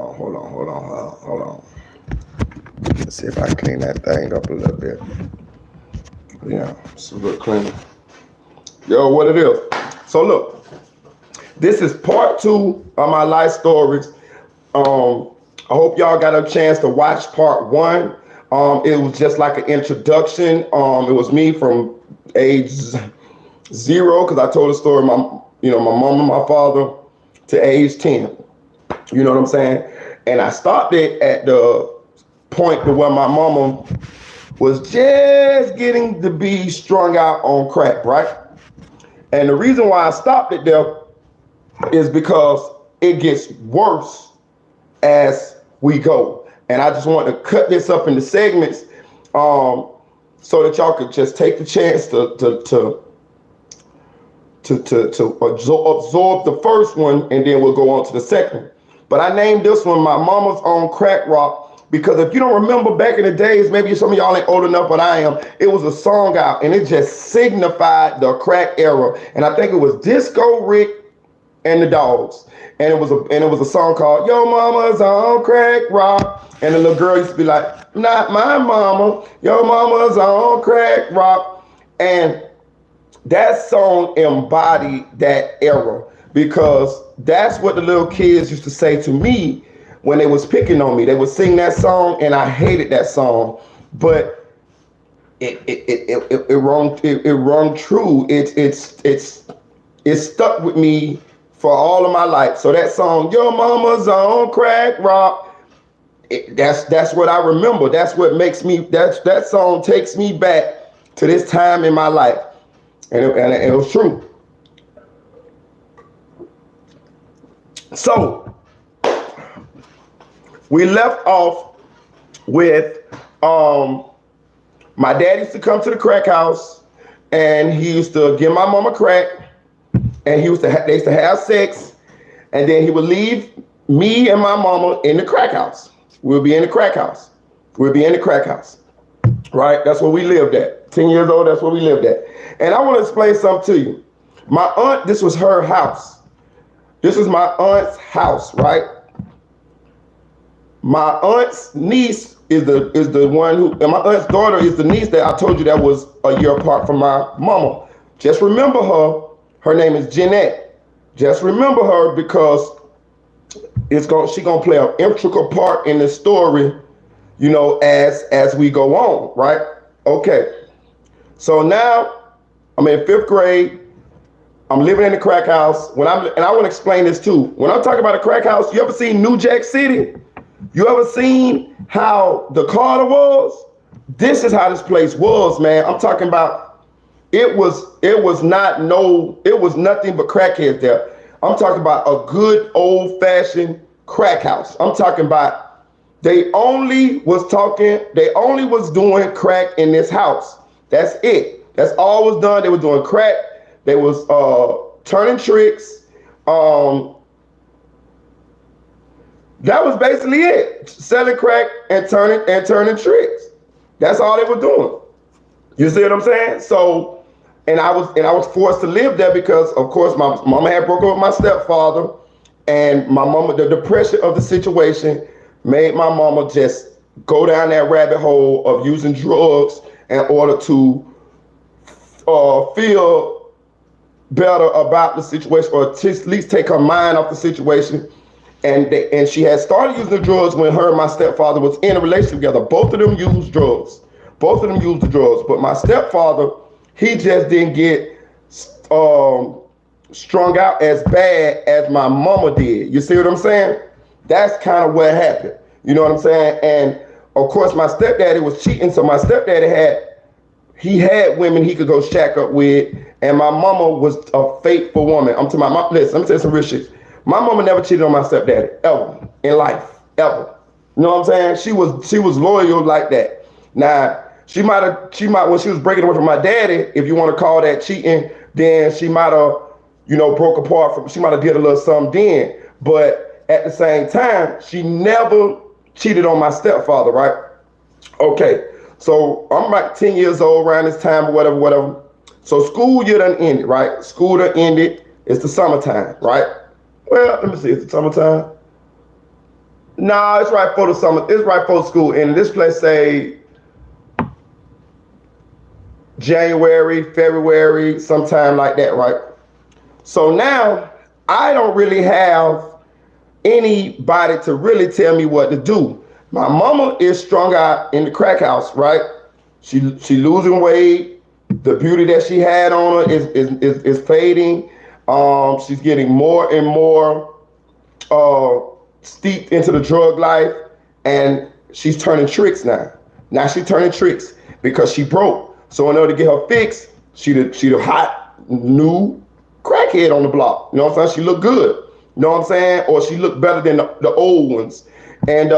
hold on. Let's see if I can clean that thing up a little bit. Yeah, it's a little cleaner. Yo, what it is. So look, this is part 2 of my life stories. I hope y'all got a chance to watch part 1. It was just like an introduction. It was me from age 0, because I told the story my mom and my father, to age 10. You know what I'm saying? And I stopped it at the point to where my mama was just getting to be strung out on crack, right? And the reason why I stopped it there is because it gets worse as we go. And I just want to cut this up into segments so that y'all could just take the chance to absorb the first one, and then we'll go on to the second. But I named this one My Mama's on Crack Rock because if you don't remember back in the days, maybe some of y'all ain't old enough, but I am, it was a song out and it just signified the crack era. And I think it was Disco Rick and the Dogs. And it was a song called Yo Mama's on Crack Rock. And the little girl used to be like, not my mama, your mama's on crack rock. And that song embodied that era, because that's what the little kids used to say to me when they was picking on me. They would sing that song, and I hated that song, but it rung true. It stuck with me for all of my life. So that song, Your Mama's on Crack Rock, that's what I remember. That's what makes me. That song takes me back to this time in my life, and it was true. So we left off with my dad used to come to the crack house, and he used to give my mama crack, and they used to have sex, and then he would leave me and my mama in the crack house. We'll be in the crack house. Right? That's where we lived at. 10 years old, that's where we lived at. And I want to explain something to you. My aunt, this was her house. This was my aunt's house, right? My aunt's niece is the one who, and my aunt's daughter is the niece that I told you that was a year apart from my mama. Just remember her. Her name is Jeanette. Just remember her because she's gonna play an integral part in the story, as we go on, right? Okay. So now I'm in 5th grade. I'm living in the crack house. And I want to explain this too. When I'm talking about a crack house, you ever seen New Jack City? You ever seen how the Carter was? This is how this place was, man. I'm talking about it was nothing but crackheads there. I'm talking about a good old-fashioned crack house. I'm talking about they only was doing crack in this house. That's it. That's all was done. They were doing crack. They was turning tricks. That was basically it. Selling crack and turning tricks. That's all they were doing. You see what I'm saying? So, and I was forced to live there because, of course, my mama had broken up with my stepfather, and my mama, the depression of the situation made my mama just go down that rabbit hole of using drugs in order to feel better about the situation, or to at least take her mind off the situation. And she had started using the drugs when her and my stepfather was in a relationship together. Both of them used drugs. But my stepfather, he just didn't get strung out as bad as my mama did. You see what I'm saying? That's kind of what happened. You know what I'm saying? And of course, my stepdaddy was cheating. So my stepdaddy had women he could go shack up with. And my mama was a faithful woman. I'm talking about, listen, let me tell you some real shit. My mama never cheated on my stepdaddy, ever, in life, ever. You know what I'm saying? She was loyal like that. Now, she might, when she was breaking away from my daddy, if you want to call that cheating, then she might have, broke apart she might have did a little something then. But at the same time, she never cheated on my stepfather, right? Okay, so I'm about 10 years old around this time or whatever. So school year done ended, right? School done ended. It's the summertime, right? Well, let me see. It's the summertime. Nah, it's right for the summer. It's right for school. And this place say January, February, sometime like that, right? So now I don't really have anybody to really tell me what to do. My mama is strung out in the crack house, right? She losing weight. The beauty that she had on her is fading. She's getting more and more steeped into the drug life, and she's turning tricks now. Now she's turning tricks because she broke. So in order to get her fix, she the hot new crackhead on the block. You know what I'm saying? She looked good. You know what I'm saying? Or she looked better than the old ones. And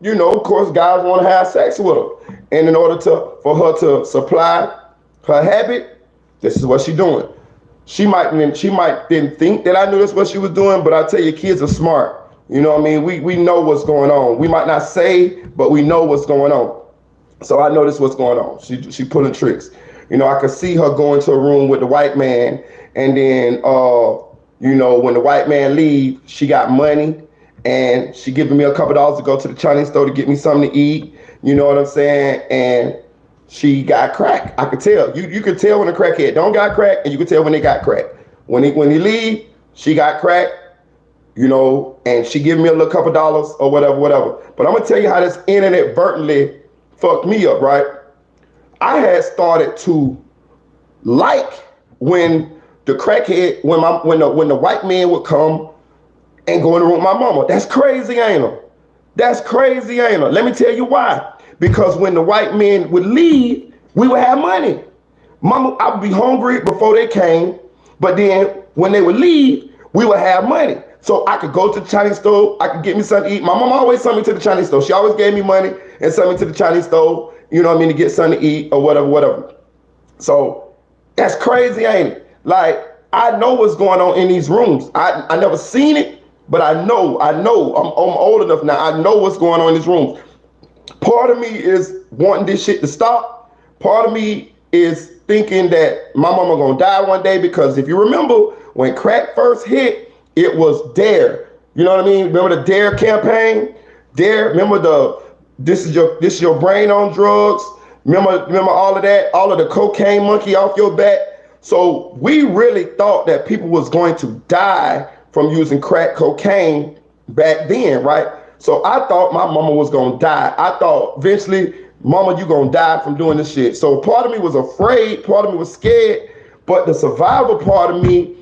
you know, of course, guys want to have sex with her. And in order for her to supply her habit, this is what she's doing. She might didn't think that I knew that's what she was doing, but I tell you, kids are smart. You know what I mean? We know what's going on. We might not say, but we know what's going on. So I know this what's going on. She pulling tricks. You know, I could see her going to a room with the white man, and then you know, when the white man leave, she got money, and she giving me a couple dollars to go to the Chinese store to get me something to eat. You know what I'm saying? And she got crack. I could tell. You could tell when a crackhead don't got crack, and you could tell when they got crack. When he leave, she got crack. You know, and she giving me a little couple dollars or whatever. But I'm gonna tell you how this inadvertently fucked me up, right? I had started to like when the crackhead, when the white man would come and go in the room with my mama. That's crazy, ain't it? That's crazy, ain't it? Let me tell you why. Because when the white men would leave, we would have money. Mama, I would be hungry before they came, but then when they would leave, we would have money. So I could go to the Chinese store, I could get me something to eat. My mom always sent me to the Chinese store. She always gave me money and sent me to the Chinese store, you know what I mean, to get something to eat or whatever. So that's crazy, ain't it? Like, I know what's going on in these rooms. I never seen it, but I know. I'm old enough now. I know what's going on in these rooms. Part of me is wanting this shit to stop. Part of me is thinking that my mama gonna die one day, because if you remember when crack first hit, it was DARE. You know what I mean? Remember the DARE campaign? DARE, remember this is your brain on drugs? Remember all of that? All of the cocaine monkey off your back? So we really thought that people was going to die from using crack cocaine back then, right? So I thought my mama was gonna die. I thought eventually, mama, you gonna die from doing this shit. So part of me was afraid, part of me was scared, but the survival part of me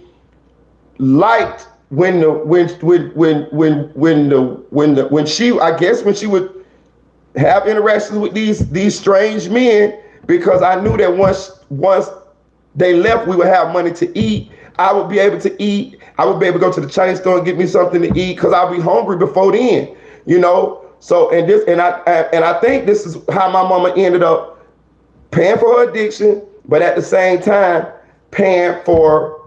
liked when she would have interactions with these strange men, because I knew that once they left, we would have money to eat. I would be able to eat. I would be able to go to the Chinese store and get me something to eat, because I'd be hungry before then, you know. So and I think this is how my mama ended up paying for her addiction, but at the same time paying for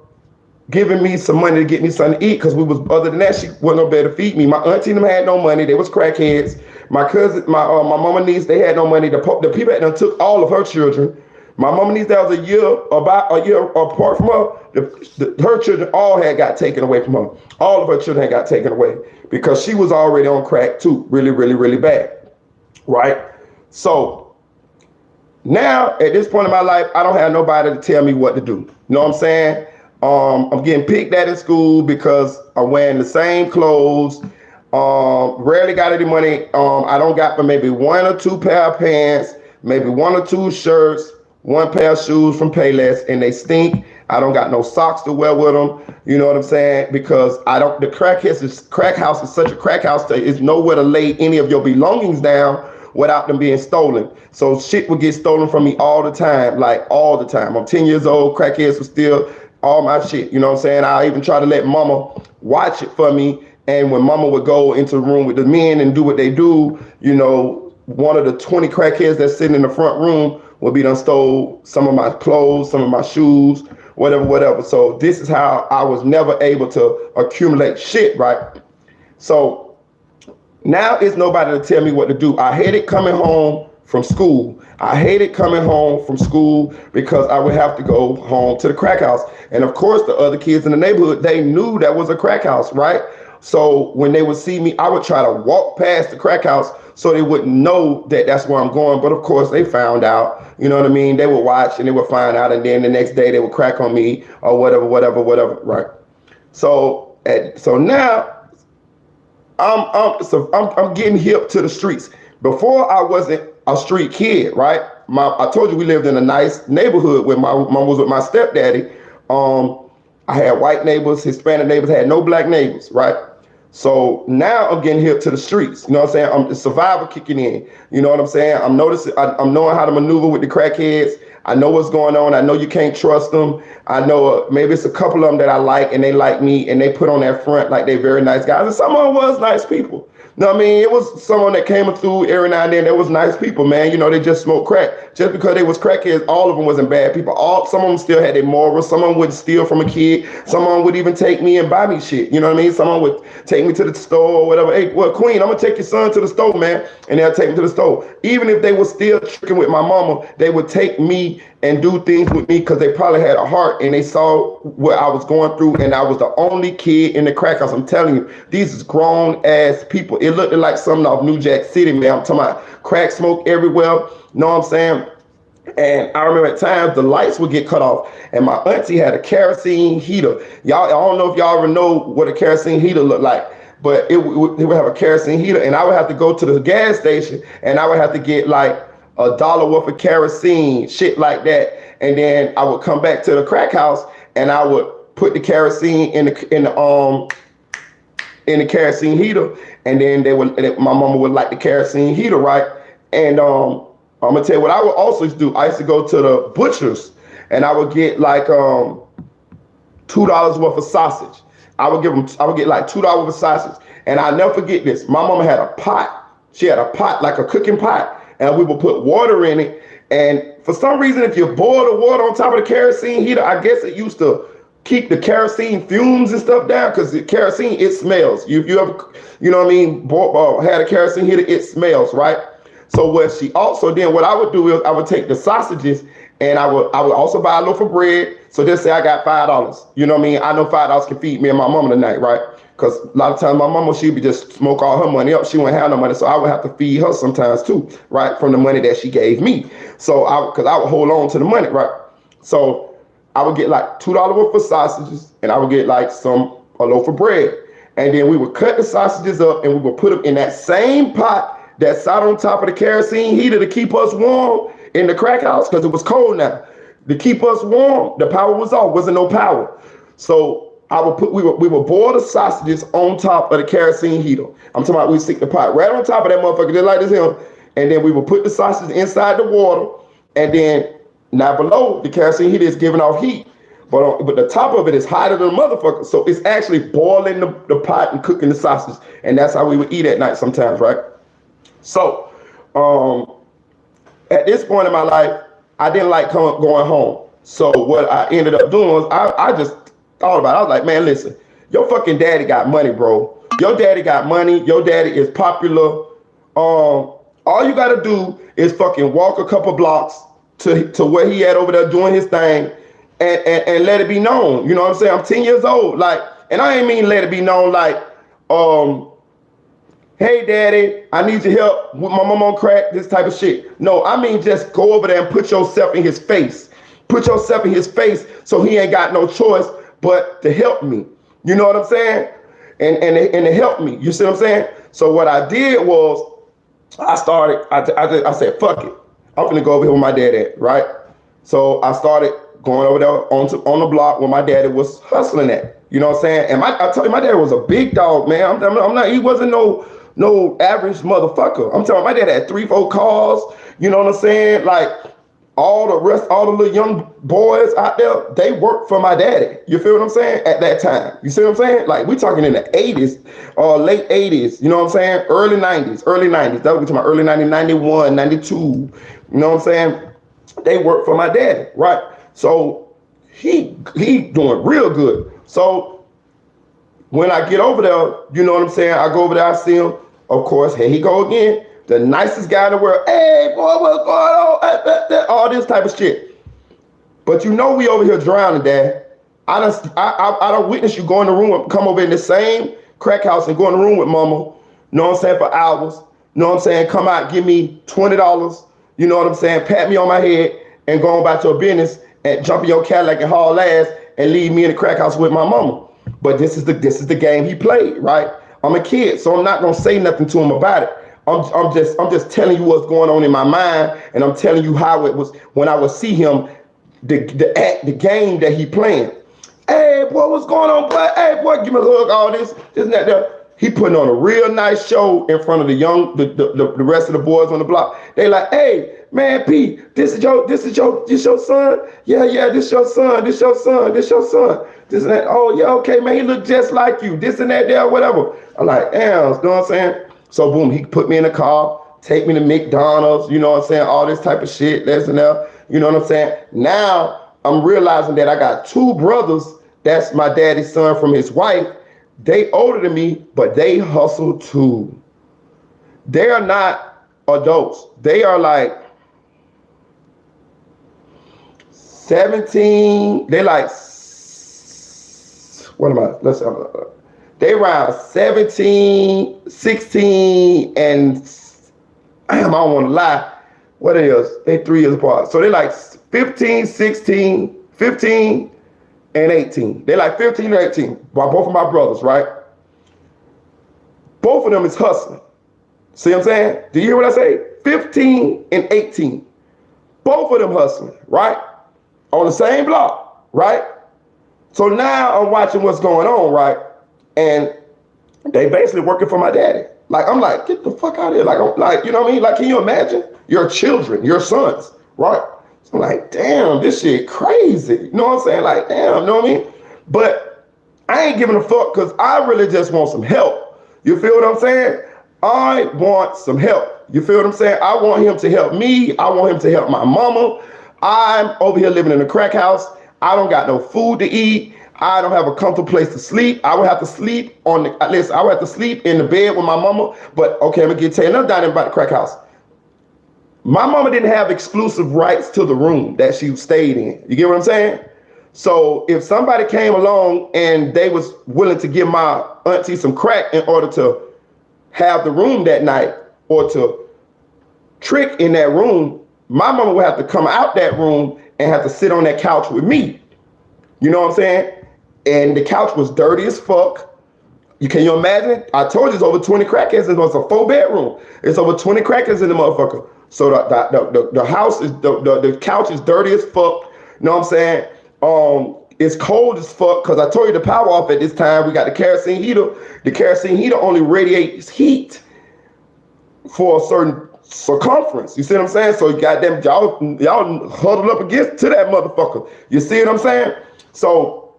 giving me some money to get me something to eat, because other than that, she wasn't no better to feed me. My auntie and them had no money. They was crackheads. My cousin, my mama and niece, they had no money. The people that done took all of her children. My mama and niece, that was about a year apart from her. Her children all had got taken away from her. All of her children had got taken away because she was already on crack too, really, really, really bad, right? So now at this point in my life, I don't have nobody to tell me what to do. You know what I'm saying? I'm getting picked at in school because I'm wearing the same clothes. Rarely got any money. I don't got but maybe one or two pair of pants, maybe one or two shirts, one pair of shoes from Payless, and they stink. I don't got no socks to wear with them. You know what I'm saying? Because the crack house is such a crack house that it's nowhere to lay any of your belongings down without them being stolen. So shit would get stolen from me all the time, like all the time. I'm 10 years old, crackheads would steal all my shit. You know what I'm saying? I even try to let mama watch it for me. And when mama would go into the room with the men and do what they do, you know, one of the 20 crackheads that's sitting in the front room would be done stole some of my clothes, some of my shoes, whatever. So this is how I was never able to accumulate shit, right? So now it's nobody to tell me what to do. I hated coming home from school. I hated coming home from school because I would have to go home to the crack house. And of course, the other kids in the neighborhood, they knew that was a crack house, right? So when they would see me, I would try to walk past the crack house so they wouldn't know that that's where I'm going. But of course, they found out. You know what I mean? They would watch and they would find out, and then the next day they would crack on me or whatever. Right. So now I'm getting hip to the streets. Before I wasn't a street kid, right? I told you we lived in a nice neighborhood where my mom was with my stepdaddy. I had white neighbors, Hispanic neighbors, had no black neighbors, right? So now I'm getting hip to the streets. You know what I'm saying? I'm the survivor kicking in. You know what I'm saying? I'm knowing how to maneuver with the crackheads. I know what's going on. I know you can't trust them. I know maybe it's a couple of them that I like and they like me and they put on that front like they very nice guys. And some of them was nice people. You know what I mean? It was someone that came through every now and then that was nice people, man. You know, they just smoked crack. Just because they was crackheads, all of them wasn't bad people. Some of them still had their morals. Some of them wouldn't steal from a kid. Some of them would even take me and buy me shit. You know what I mean? Some of them would take me to the store or whatever. Hey, well, Queen, I'm going to take your son to the store, man. And they'll take me to the store. Even if they were still tricking with my mama, they would take me and do things with me because they probably had a heart and they saw what I was going through, and I was the only kid in the crack house. I'm telling you, these is grown ass people. It looked like something off New Jack City, man. I'm talking about crack smoke everywhere. You know what I'm saying? And I remember at times the lights would get cut off, and my auntie had a kerosene heater. Y'all, I don't know if y'all ever know what a kerosene heater looked like, but it would have a kerosene heater, and I would have to go to the gas station, and I would have to get like $1 worth of kerosene, shit like that. And then I would come back to the crack house and I would put the kerosene in the kerosene heater. And then my mama would light the kerosene heater, right? And I'm gonna tell you what I would also do. I used to go to the butcher's and I would get like $2 worth of sausage. I would get like $2 worth of sausage. And I'll never forget this. My mama had a pot. She had a pot, like a cooking pot. And we would put water in it. And for some reason, if you boil the water on top of the kerosene heater, I guess it used to keep the kerosene fumes and stuff down, because the kerosene, it smells. You ever, you know what I mean, had a kerosene heater, it smells, right? So what I would do is I would take the sausages and I would also buy a loaf of bread. So just say I got $5. You know what I mean? I know $5 can feed me and my mama tonight, right? Because a lot of times my mama, she'd be just smoke all her money up. She wouldn't have no money. So I would have to feed her sometimes too, right? From the money that she gave me. So because I would hold on to the money, right? So I would get like $2 worth of sausages and I would get like a loaf of bread. And then we would cut the sausages up and we would put them in that same pot that sat on top of the kerosene heater to keep us warm in the crack house, because it was cold now. To keep us warm, the power was off, wasn't no power. So we would boil the sausages on top of the kerosene heater. I'm talking about we stick the pot right on top of that motherfucker, just like this here. And then we would put the sausages inside the water. And then now below, the kerosene heater is giving off heat. But the top of it is hotter than a motherfucker. So it's actually boiling the pot and cooking the sausages. And that's how we would eat at night sometimes, right? So at this point in my life, I didn't like going home. So what I ended up doing was I just thought about it. I was like, man, listen, your fucking daddy got money, bro. Your daddy got money. Your daddy is popular. All you got to do is fucking walk a couple blocks to where he at over there doing his thing and let it be known. You know what I'm saying? I'm 10 years old. Like, and I ain't mean let it be known like, hey, daddy, I need your help with my mom on crack, this type of shit. No, I mean just go over there and put yourself in his face. Put yourself in his face so he ain't got no choice but to help me. You know what I'm saying? And to help me. You see what I'm saying? So what I did was I said, fuck it. I'm gonna go over here with my dad at, right? So I started going over there on the block where my daddy was hustling at. You know what I'm saying? And I tell you, my dad was a big dog, man. I'm not, he wasn't no average motherfucker. I'm telling you, my dad had 3-4 cars. You know what I'm saying? Like all the little young boys out there, they worked for my daddy. You feel what I'm saying? At that time. You see what I'm saying? Like we talking in the 80s or late 80s, you know what I'm saying? Early 90s. That was my early 90s, 91, 92. You know what I'm saying? They worked for my daddy, right? So he doing real good. So when I get over there, you know what I'm saying? I go over there, I see him. Of course, here he go again. The nicest guy in the world. Hey, boy, what's going on? All this type of shit. But you know we over here drowning, Dad. I don't witness you go in the room and come over in the same crack house and go in the room with mama, you know what I'm saying, for hours, you know what I'm saying, come out, give me $20, you know what I'm saying, pat me on my head and go on about your business and jump in your Cadillac and haul ass and leave me in the crack house with my mama. But this is the game he played, right? I'm a kid, so I'm not gonna say nothing to him about it. I'm just telling you what's going on in my mind, and I'm telling you how it was when I would see him, the game that he playing. Hey, boy, what's going on, boy? Hey, boy, give me a hug, all this and that, that. He putting on a real nice show in front of the rest of the boys on the block. They like, hey, man, P, this is your son? Yeah, this your son. This and that. Oh, yeah, okay, man, he look just like you. This and that, there, whatever. I'm like, damn, you know what I'm saying? So boom, he put me in the car, take me to McDonald's, you know what I'm saying? All this type of shit, this and that, you know what I'm saying? Now I'm realizing that I got two brothers. That's my daddy's son from his wife. They older than me, but they hustle too. They are not adults. They are like 17. They like, what am I? They around 17, 16, and I don't want to lie. What it is? They 3 years apart. So they like 15, 16, 15, and 18. They like 15 or 18. By both of my brothers, right? Both of them is hustling. See what I'm saying? Do you hear what I say? 15 and 18. Both of them hustling, right? On the same block, right? So now I'm watching what's going on, right? And they basically working for my daddy. Like, I'm like, get the fuck out of here. Like, you know what I mean? Like, can you imagine? Your children, your sons, right? So I'm like, damn, this shit crazy. You know what I'm saying? Like, damn, you know what I mean? But I ain't giving a fuck because I really just want some help. You feel what I'm saying? I want some help. You feel what I'm saying? I want him to help me. I want him to help my mama. I'm over here living in a crack house. I don't got no food to eat. I don't have a comfortable place to sleep. I would have to sleep I would have to sleep in the bed with my mama. But okay, I'm gonna tell you another dynamic about the crack house. My mama didn't have exclusive rights to the room that she stayed in. You get what I'm saying? So if somebody came along and they was willing to give my auntie some crack in order to have the room that night or to trick in that room, my mama would have to come out that room and have to sit on that couch with me. You know what I'm saying? And the couch was dirty as fuck. Can you imagine? I told you it's over 20 crackheads. It was a 4-bedroom. It's over 20 crackheads in the motherfucker. So the house is the couch is dirty as fuck. You know what I'm saying? It's cold as fuck because I told you the power off at this time. We got the kerosene heater. The kerosene heater only radiates heat for a certain circumference. You see what I'm saying? So goddamn, y'all huddled up against to that motherfucker. You see what I'm saying? So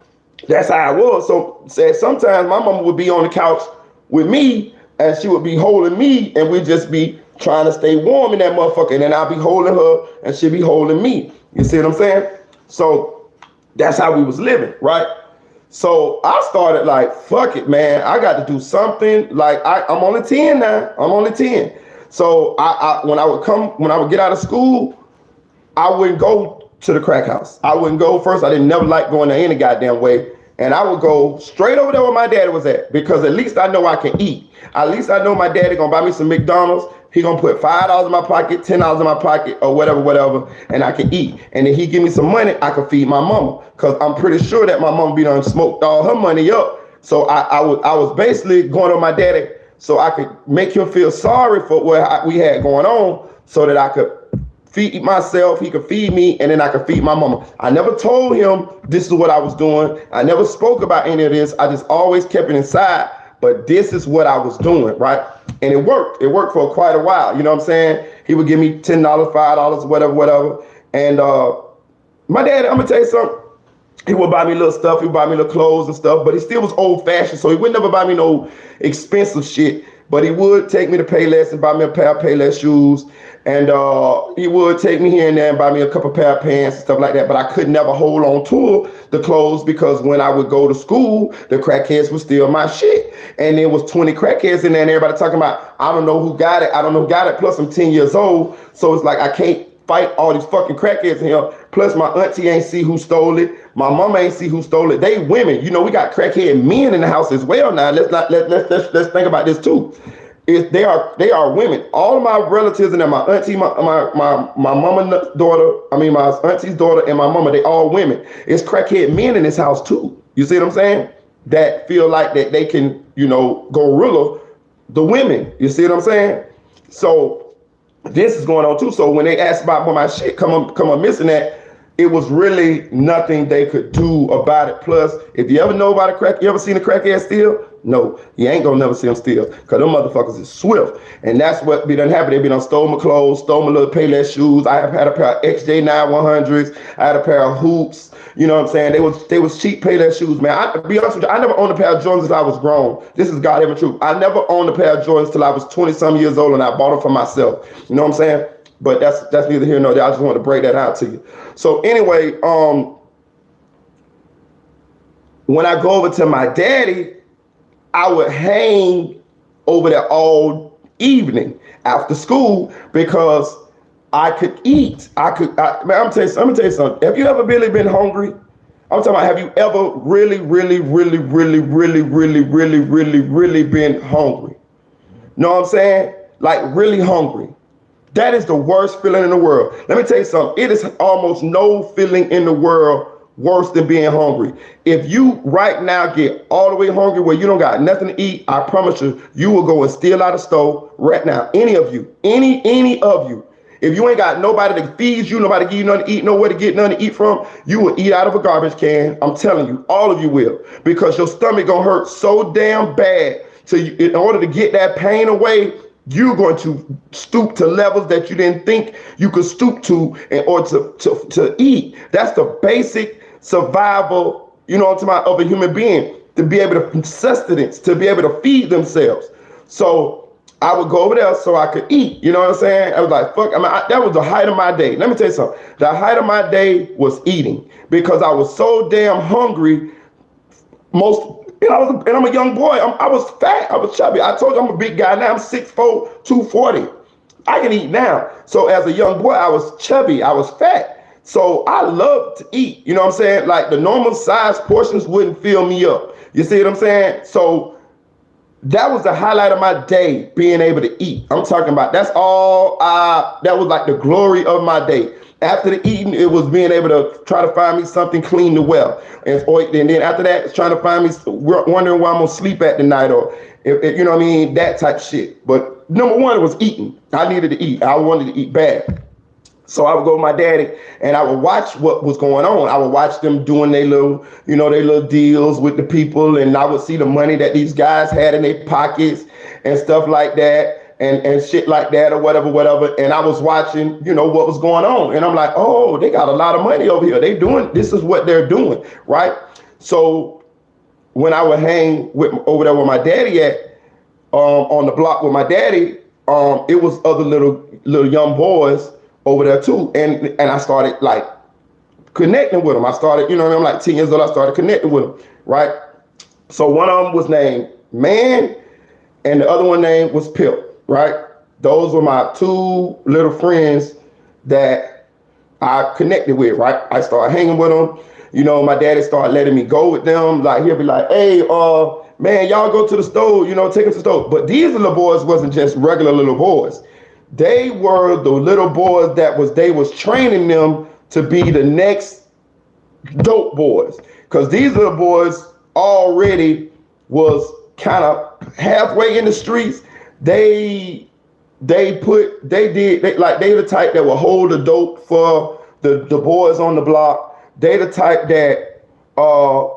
that's how it was. So sometimes my mama would be on the couch with me and she would be holding me and we'd just be trying to stay warm in that motherfucker. And then I'll be holding her and she'll be holding me. You see what I'm saying? So that's how we was living, right? So I started like, fuck it, man. I got to do something. Like I'm only 10 now. I'm only 10. So when I would get out of school, I wouldn't go to the crack house. I wouldn't go first. I didn't never like going there any goddamn way. And I would go straight over there where my daddy was at because at least I know I can eat. At least I know my daddy gonna buy me some McDonald's. He gonna put $5 in my pocket, $10 in my pocket, or whatever, and I can eat. And then he give me some money, I can feed my mama. Cause I'm pretty sure that my mama be done smoked all her money up. So I was basically going on my daddy so I could make him feel sorry for what we had going on so that I could feed myself, he could feed me, and then I could feed my mama. I never told him this is what I was doing. I never spoke about any of this. I just always kept it inside. But this is what I was doing, right? And it worked. It worked for quite a while. You know what I'm saying? He would give me $10, $5, whatever. And my dad, I'm gonna tell you something. He would buy me little stuff. He would buy me little clothes and stuff. But he still was old fashioned, so he would never buy me no expensive shit. But he would take me to Payless and buy me a pair of Payless shoes. And he would take me here and there and buy me a couple pair of pants and stuff like that. But I could never hold on to the clothes because when I would go to school, the crackheads would steal my shit. And there was 20 crackheads in there and everybody talking about, I don't know who got it. I don't know who got it. Plus I'm 10 years old. So it's like, I can't fight all these fucking crackheads in here. Plus my auntie ain't see who stole it. My mama ain't see who stole it. They women. You know, we got crackhead men in the house as well now. Let's think about this too. They are women. All of my relatives and my auntie, my mama's daughter, my auntie's daughter and my mama, they all women. It's crackhead men in this house too. You see what I'm saying? That feel like that they can, gorilla the women. You see what I'm saying? So this is going on too. So when they asked about my shit come on missing that, it was really nothing they could do about it. Plus, if you ever know about a crack, you ever seen a crackhead steal? No, you ain't gonna never see them steal, because them motherfuckers is swift. And that's what be done happen. They be done stole my clothes, stole my little Payless shoes. I have had a pair of XJ9100s. I had a pair of hoops. You know what I'm saying? They was cheap Payless shoes, man. I, to be honest with you, I never owned a pair of Jordans until I was grown. This is goddamn true. I never owned a pair of Jordans till I was 20-some years old, and I bought them for myself. You know what I'm saying? But that's neither here nor there. I just want to break that out to you. So anyway, when I go over to my daddy, I would hang over there all evening after school because I could eat. Man, I'm gonna tell you something. Have you ever really been hungry? I'm talking about, have you ever really been hungry? Know what I'm saying? Like really hungry. That is the worst feeling in the world. Let me tell you something. It is almost no feeling in the world worse than being hungry. If you right now get all the way hungry where you don't got nothing to eat, I promise you, you will go and steal out of stove right now. Any of you, any of you. If you ain't got nobody to feed you, nobody to give you nothing to eat, nowhere to get nothing to eat from, you will eat out of a garbage can. I'm telling you, all of you will, because your stomach gonna hurt so damn bad. So in order to get that pain away, you're going to stoop to levels that you didn't think you could stoop to in order to eat. That's the basic survival, you know what I'm talking about, of a human being, to be able to sustenance, to be able to feed themselves. So I would go over there so I could eat. You know what I'm saying? I was like, fuck. That was the height of my day. Let me tell you something. The height of my day was eating, because I was so damn hungry. And I'm a young boy. I was fat. I was chubby. I told you I'm a big guy now. I'm 6'4", 240. I can eat now. So as a young boy, I was chubby. I was fat. So I love to eat. You know what I'm saying? Like the normal size portions wouldn't fill me up. You see what I'm saying? So that was the highlight of my day, being able to eat. I'm talking about, that's all. That was like the glory of my day. After the eating, it was being able to try to find me something clean to wear. And then after that, it's trying to find me, wondering where I'm going to sleep at the night, or, if, you know what I mean, that type shit. But number one, it was eating. I needed to eat. I wanted to eat bad. So I would go with my daddy and I would watch what was going on. I would watch them doing their little deals with the people. And I would see the money that these guys had in their pockets and stuff like that. And shit like that, or whatever. And I was watching, what was going on. And I'm like, oh, they got a lot of money over here. This is what they're doing, right? So when I would hang over there with my daddy at, on the block with my daddy, it was other little young boys over there too. And I started like connecting with them. I started, I'm like 10 years old, I started connecting with them, right? So one of them was named Man, and the other one named was Pip. Right? Those were my two little friends that I connected with, right? I started hanging with them. My daddy started letting me go with them. Like, he'll be like, hey, man, y'all go to the stove, take them to the stove. But these little boys wasn't just regular little boys. They were the little boys they was training them to be the next dope boys. Because these little boys already was kind of halfway in the streets. They the type that will hold the dope for the boys on the block. They the type that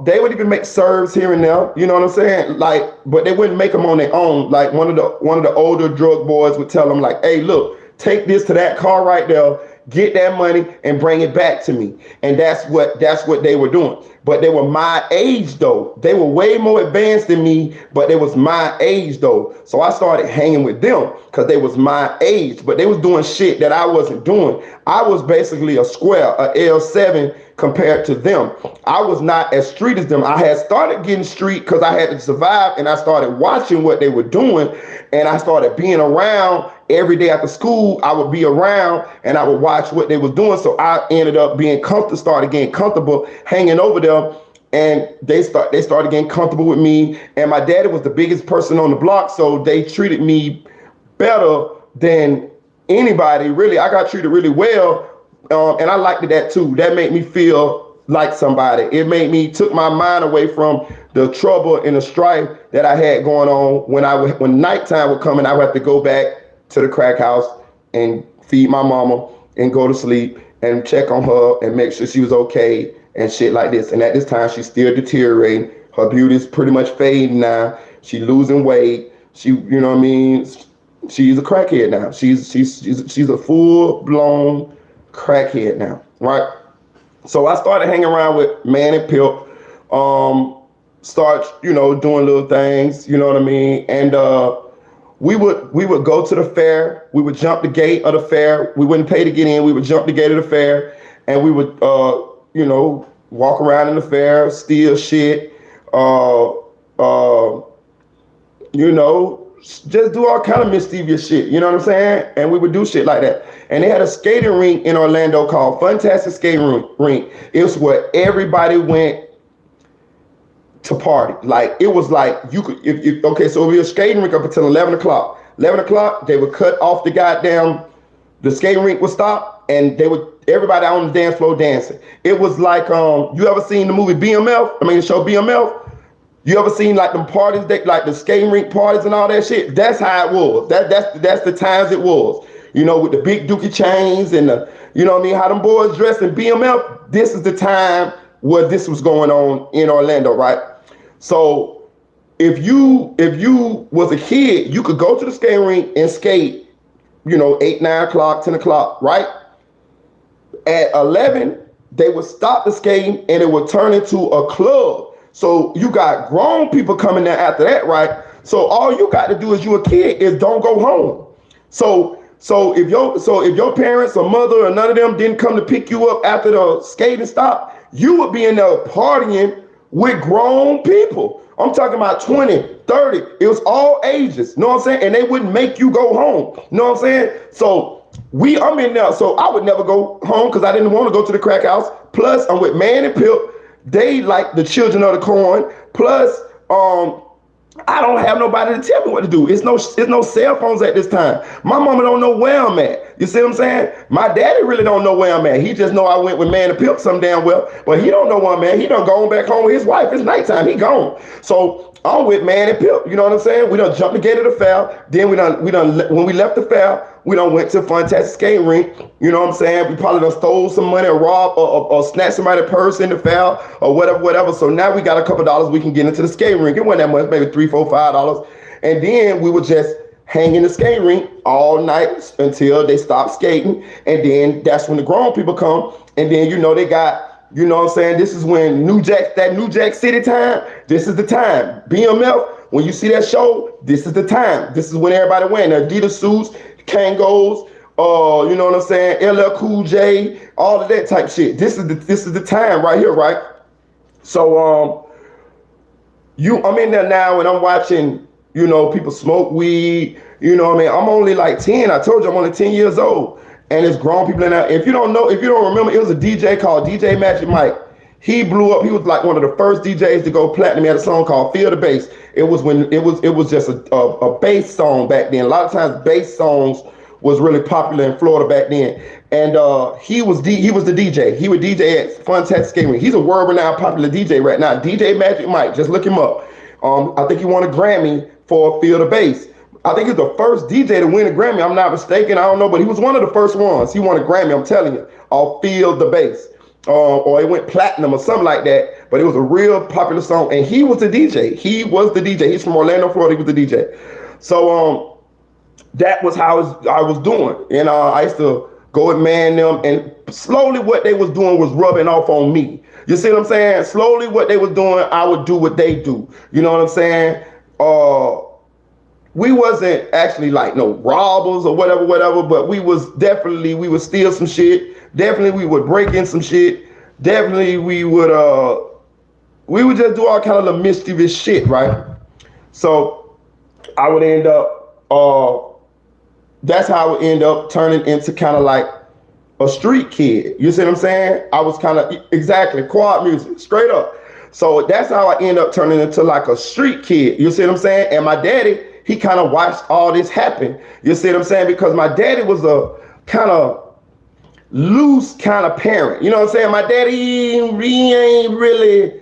they would even make serves here and there. You know what I'm saying? Like, but they wouldn't make them on their own. Like one of the older drug boys would tell them like, hey, look, take this to that car right there, get that money and bring it back to me. And that's what they were doing. But they were my age though. They were way more advanced than me, but they was my age though. So I started hanging with them because they was my age, but they was doing shit that I wasn't doing. I was basically a square, a L7 compared to them. I was not as street as them. I had started getting street because I had to survive, and I started watching what they were doing, and I started being around every day after school, I would be around and I would watch what they was doing. So I ended up being comfortable, started getting comfortable hanging over them. And they started getting comfortable with me. And my daddy was the biggest person on the block, so they treated me better than anybody. Really, I got treated really well, and I liked that too. That made me feel like somebody. It took my mind away from the trouble and the strife that I had going on when nighttime would come and I would have to go back to the crack house and feed my mama and go to sleep and check on her and make sure she was okay and shit like this. And at this time, she's still deteriorating. Her beauty's pretty much fading now. She losing weight. She, you know what I mean? She's a crackhead now. She's a full-blown crackhead now, right? So I started hanging around with Man and Pimp. Start, doing little things, you know what I mean? And we would go to the fair. We would jump the gate of the fair. We wouldn't pay to get in. We would jump the gate of the fair, and we would walk around in the fair, steal shit, just do all kind of mischievous shit, you know what I'm saying? And we would do shit like that. And they had a skating rink in Orlando called Funtastic Skating Rink. It was where everybody went to party. Like, it was like, you could, so it would be a skating rink up until 11 o'clock. 11 o'clock, they would cut off the skating rink would stop, and everybody on the dance floor dancing. It was like, you ever seen the movie BMF? The show BMF? You ever seen like them parties, like the skating rink parties and all that shit? That's how it was. That's the times it was. With the big dookie chains and how them boys dressed in BMF. This is the time where this was going on in Orlando, right? So if you was a kid, you could go to the skating rink and skate, 8, 9 o'clock, 10 o'clock, right? At 11, they would stop the skating and it would turn into a club. So you got grown people coming there after that, right? So all you got to do as you a kid is don't go home. So if your parents or mother or none of them didn't come to pick you up after the skating stop, you would be in there partying with grown people. I'm talking about 20, 30. It was all ages. You know what I'm saying? And they wouldn't make you go home. You know what I'm saying? So I'm in there. So I would never go home because I didn't want to go to the crack house. Plus, I'm with Man and Pimp. They like the children of the corn. Plus, I don't have nobody to tell me what to do. It's no cell phones at this time. My mama don't know where I'm at. You see what I'm saying? My daddy really don't know where I'm at. He just know I went with Man and Pimp some damn well, but he don't know where I'm at. He done gone back home with his wife. It's nighttime. He gone. So I'm with Man and Pimp. You know what I'm saying? We done jumped the gate of the fair. Then we done when we left the fair, we done went to Funtastic Skating Rink. You know what I'm saying? We probably done stole some money or robbed or snatched somebody's purse in the fair or whatever. So now we got a couple dollars we can get into the skating rink. It wasn't that much, maybe $3, $4, $5. And then we would just hang in the skating rink all night until they stopped skating. And then that's when the grown people come. And then, they got, you know what I'm saying? This is when that New Jack City time, this is the time. BMF, when you see that show, this is the time. This is when everybody wearing their Adidas suits, Kangos, you know what I'm saying? LL Cool J, all of that type shit. This is the time right here, right? So I'm in there now and I'm watching, people smoke weed. You know what I mean? I'm only like 10. I told you I'm only 10 years old. And there's grown people in there. If you don't remember, it was a DJ called DJ Magic Mike. He blew up. He was like one of the first DJs to go platinum. He had a song called Feel the Bass. It was when it was just a bass song back then. A lot of times bass songs was really popular in Florida back then. And he was the DJ. He would DJ at Funtastic Skating Rink. He's a world-renowned popular DJ right now. DJ Magic Mike. Just look him up. I think he won a Grammy for Feel the Bass. I think he's the first DJ to win a Grammy. I'm not mistaken. I don't know, but he was one of the first ones. He won a Grammy, I'm telling you, off Feel the Bass. Or it went platinum or something like that. But it was a real popular song. And he was the DJ. He's from Orlando, Florida. He was the DJ. So that was how I was doing. And I used to go with Man them. And slowly what they was doing was rubbing off on me. You see what I'm saying? Slowly what they was doing, I would do what they do. You know what I'm saying? We wasn't actually like no robbers or whatever, but we would steal some shit. Definitely we would break in some shit. Definitely we would just do all kind of mischievous shit, right? So I would end up that's how I end up turning into kind of like a street kid. You see what I'm saying? I was kind of exactly quad music, straight up. So that's how I end up turning into like a street kid. You see what I'm saying? And my daddy, he kind of watched all this happen. You see what I'm saying? Because my daddy was a kind of loose kind of parent. You know what I'm saying? My daddy, he ain't really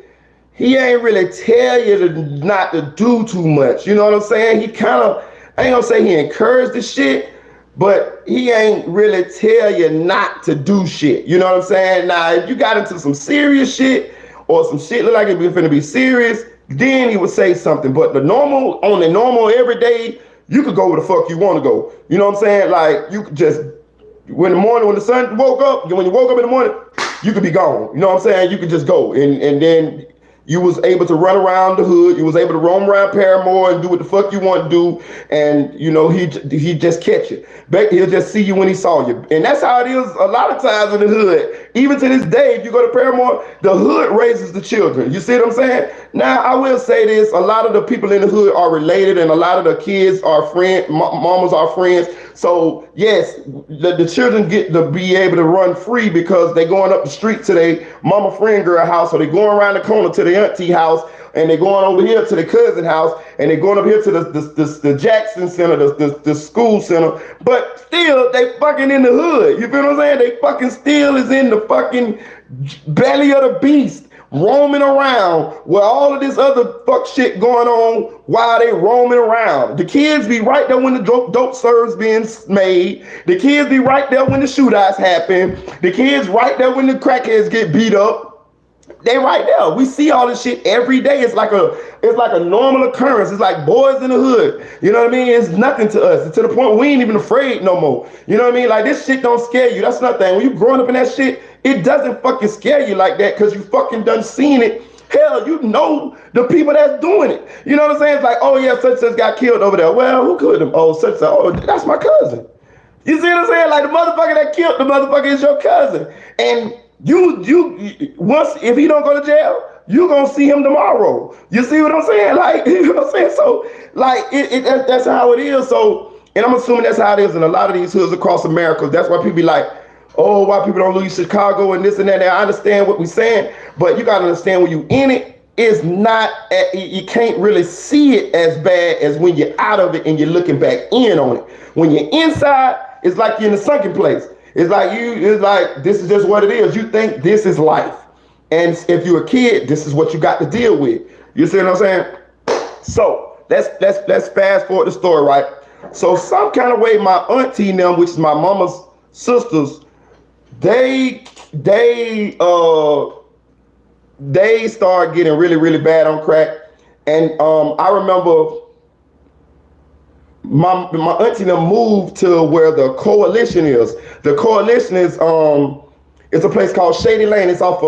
tell you to not to do too much. You know what I'm saying? He kind of, I ain't gonna say he encouraged the shit, but he ain't really tell you not to do shit. You know what I'm saying? Now, if you got into some serious shit or some shit look like it be finna be serious, then he would say something. But on the normal everyday, you could go where the fuck you want to go. You know what I'm saying? Like you could just when the sun woke up, when you woke up in the morning, you could be gone. You know what I'm saying? You could just go and then you was able to run around the hood. You was able to roam around Paramore and do what the fuck you want to do. And, you know, he just catch you. But he'll just see you when he saw you. And that's how it is a lot of times in the hood. Even to this day, if you go to Paramore, the hood raises the children. You see what I'm saying? Now, I will say this. A lot of the people in the hood are related and a lot of the kids are friends. Mamas are friends. So, yes, the children get to be able to run free because they going up the street to their mama friend girl house, or they going around the corner to their auntie house, and they going over here to the cousin house, and they going up here to the Jackson Center, the school center. But still, they fucking in the hood. You feel what I'm saying? They fucking still is in the fucking belly of the beast, roaming around where all of this other fuck shit going on while they roaming around. The kids be right there when the dope serves being made. The kids be right there when the shootouts happen. The kids right there when the crackheads get beat up. They right there. We see all this shit every day. It's like a normal occurrence. It's like boys in the hood. You know what I mean? It's nothing to us. It's to the point where we ain't even afraid no more. You know what I mean? Like this shit don't scare you. That's nothing. When you growing up in that shit, it doesn't fucking scare you like that because you fucking done seen it. Hell, you know the people that's doing it. You know what I'm saying? It's like, oh yeah, such got killed over there. Well, who killed him? Oh, such. Oh, that's my cousin. You see what I'm saying? Like the motherfucker that killed the motherfucker is your cousin. And you once if he don't go to jail, you gonna see him tomorrow. You see what I'm saying? Like, you know what I'm saying? So like that's how it is. So, and I'm assuming that's how it is in a lot of these hoods across America. That's why people be like, oh, why people don't leave Chicago and this and that. And I understand what we're saying, but you gotta understand when you in it, it's not, you can't really see it as bad as when you're out of it and you're looking back in on it. When you're inside, it's like you're in a sunken place. It's like this is just what it is. You think this is life. And if you're a kid, this is what you got to deal with. You see what I'm saying? So let's fast forward the story, right? So some kind of way my auntie and them, which is my mama's sisters, they started getting really, really bad on crack. And I remember my auntie and them moved to where the Coalition is. The Coalition is it's a place called Shady Lane. It's off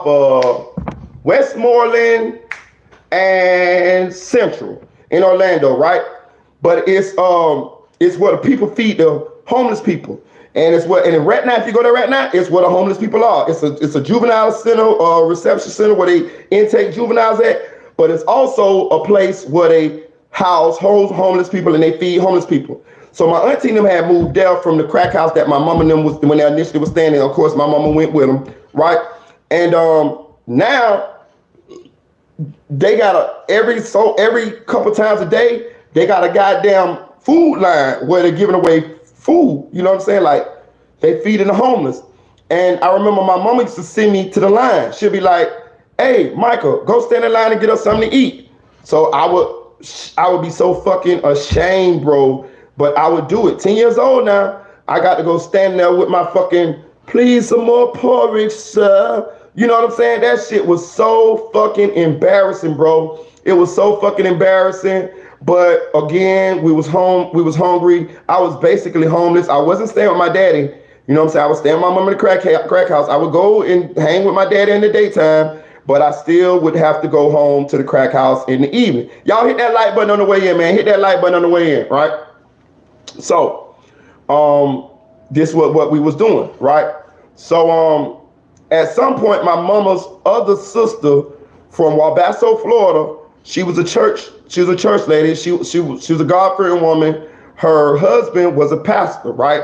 of Westmoreland and Central in Orlando, right? But it's where the people feed the homeless people. And it's what, and right now, if you go there right now, it's where the homeless people are. It's a juvenile center or reception center where they intake juveniles at. But it's also a place where they house homeless people and they feed homeless people. So my auntie and them had moved there from the crack house that my mama and them was, when they initially was staying there. Of course, my mama went with them, right? And now they got every couple times a day, they got a goddamn food line where they're giving away food. You know what I'm saying? Like they feeding the homeless. And I remember my mama used to send me to the line. She'd be like, hey, Michael, go stand in line and get us something to eat. So I would be so fucking ashamed, bro, but I would do it. 10 years old now, I got to go stand there with my fucking, please some more porridge, sir. You know what I'm saying? That shit was so fucking embarrassing, bro. It was so fucking embarrassing. But again, we was hungry. I was basically homeless. I wasn't staying with my daddy. You know what I'm saying? I was staying with my mom in the crack house. I would go and hang with my daddy in the daytime, but I still would have to go home to the crack house in the evening. Y'all hit that like button on the way in, man. Hit that like button on the way in, right? So, this was what we was doing, right? So, at some point, my mama's other sister from Wabasso, Florida, She was a church lady. She was a God-fearing woman. Her husband was a pastor, right?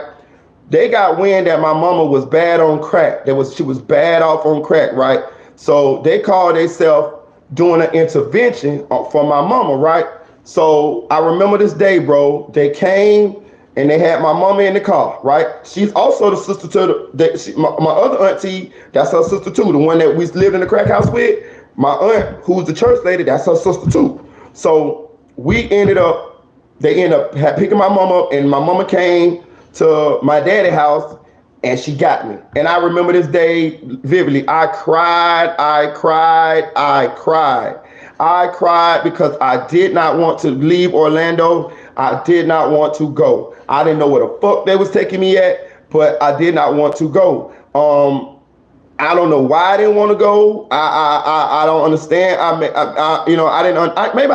They got wind that my mama was bad on crack. She was bad off on crack, right? So they called themselves doing an intervention for my mama, right? So I remember this day, bro. They came and they had my mama in the car, right? She's also the sister to my other auntie. That's her sister too. The one that we lived in the crack house with. My aunt, who's the church lady, that's her sister too. So they ended up picking my mama up, and my mama came to my daddy's house and she got me. And I remember this day vividly. I cried because I did not want to leave Orlando. I did not want to go. I didn't know where the fuck they was taking me at, but I did not want to go. I don't know why I didn't want to go. I don't understand. Maybe I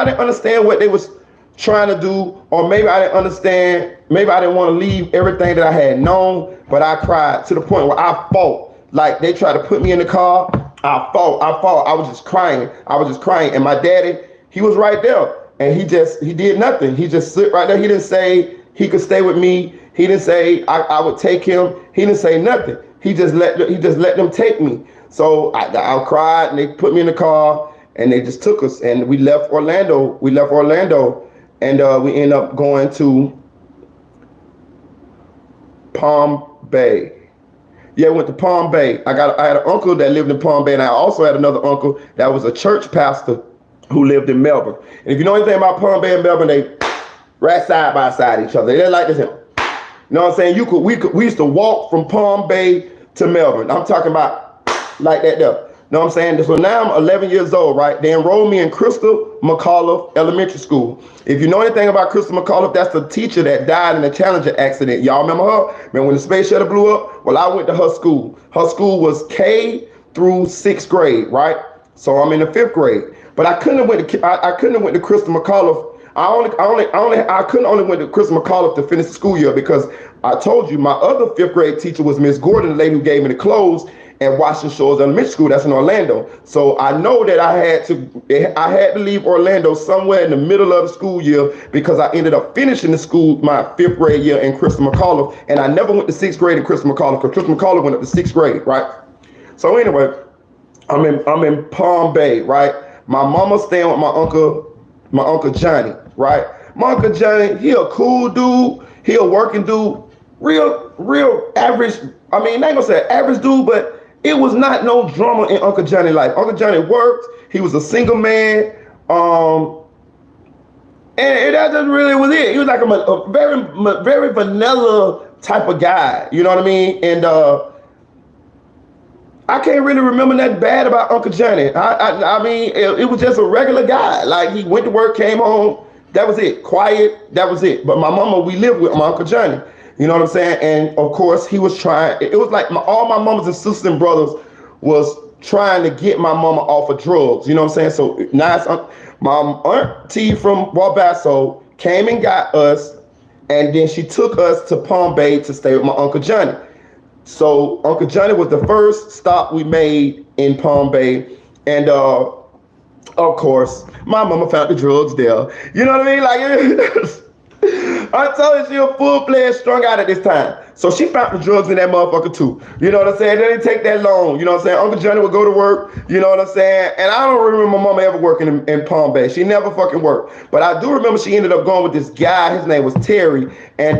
didn't understand what they was trying to do, or maybe I didn't understand. Maybe I didn't want to leave everything that I had known, but I cried to the point where I fought. Like they tried to put me in the car. I fought. I was just crying. And my daddy, he was right there, and he did nothing. He just sit right there. He didn't say he could stay with me. He didn't say I would take him. He didn't say nothing. He just let them take me. So I cried, and they put me in the car, and they just took us, and we left Orlando. And we ended up going to Palm Bay. Yeah, we went to Palm Bay. I had an uncle that lived in Palm Bay, and I also had another uncle that was a church pastor who lived in Melbourne. And if you know anything about Palm Bay and Melbourne, they right side by side each other. They're like this. You know what I'm saying? We used to walk from Palm Bay to Melbourne. I'm talking about like that there. You know what I'm saying? So now I'm 11 years old, right? They enrolled me in Crystal McAuliffe Elementary School. If you know anything about Crystal McAuliffe, that's the teacher that died in the Challenger accident. Y'all remember her? Remember when the space shuttle blew up? Well, I went to her school. Her school was K through 6th grade, right? So I'm in the 5th grade. But I couldn't have went to Crystal McAuliffe. I couldn't only went to Crystal McAuliffe to finish the school year because I told you my other 5th grade teacher was Miss Gordon, the lady who gave me the clothes at Washington Shores Elementary School. That's in Orlando. So I know that I had to leave Orlando somewhere in the middle of the school year because I ended up finishing the school my 5th grade year in Crystal McAuliffe, and I never went to 6th grade in Crystal McAuliffe because Crystal McAuliffe went up to 6th grade, right? So anyway, I'm in Palm Bay, right? My mama staying with my uncle Johnny, right? My uncle Johnny, he a cool dude, he a working dude, real average. I mean, I ain't gonna say average dude, but it was not no drama in Uncle Johnny's life. Uncle Johnny worked. He was a single man. And that just really was it. He was like a very vanilla type of guy. You know what I mean? And I can't really remember nothing bad about Uncle Johnny. I mean, it was just a regular guy. Like he went to work, came home. That was it. Quiet. That was it. But my mama, we lived with my Uncle Johnny. You know what I'm saying? And of course, he was trying. It was like all my mamas and sisters and brothers was trying to get my mama off of drugs. You know what I'm saying? So now my auntie from Wabasso came and got us, and then she took us to Palm Bay to stay with my Uncle Johnny. So Uncle Johnny was the first stop we made in Palm Bay, and of course, my mama found the drugs there. You know what I mean? Like. I told her she was full-fledged strung out at this time. So she found the drugs in that motherfucker too. You know what I'm saying? It didn't take that long. You know what I'm saying? Uncle Johnny would go to work. You know what I'm saying? And I don't remember my mama ever working in Palm Bay. She never fucking worked. But I do remember she ended up going with this guy. His name was Terry. And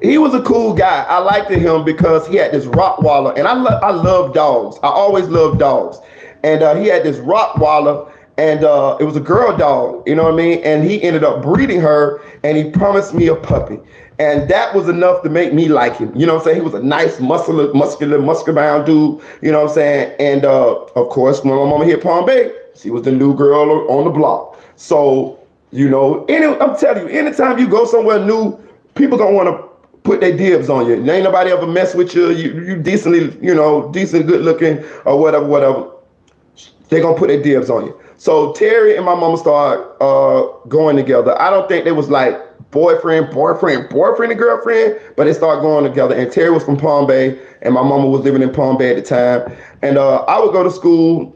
he was a cool guy. I liked him because he had this Rottweiler. And I love dogs. I always loved dogs. And he had this Rottweiler. And it was a girl dog, you know what I mean? And he ended up breeding her, and he promised me a puppy. And that was enough to make me like him. You know what I'm saying? He was a nice, muscular-bound dude, you know what I'm saying? And of course, when my mama hit Palm Bay, she was the new girl on the block. So, you know, I'm telling you, anytime you go somewhere new, people gonna want to put their dibs on you. Ain't nobody ever mess with you. You decently, you know, decent, good looking or whatever. They gonna put their dibs on you. So Terry and my mama started going together. I don't think they was like boyfriend and girlfriend, but they started going together. And Terry was from Palm Bay, and my mama was living in Palm Bay at the time. And I would go to school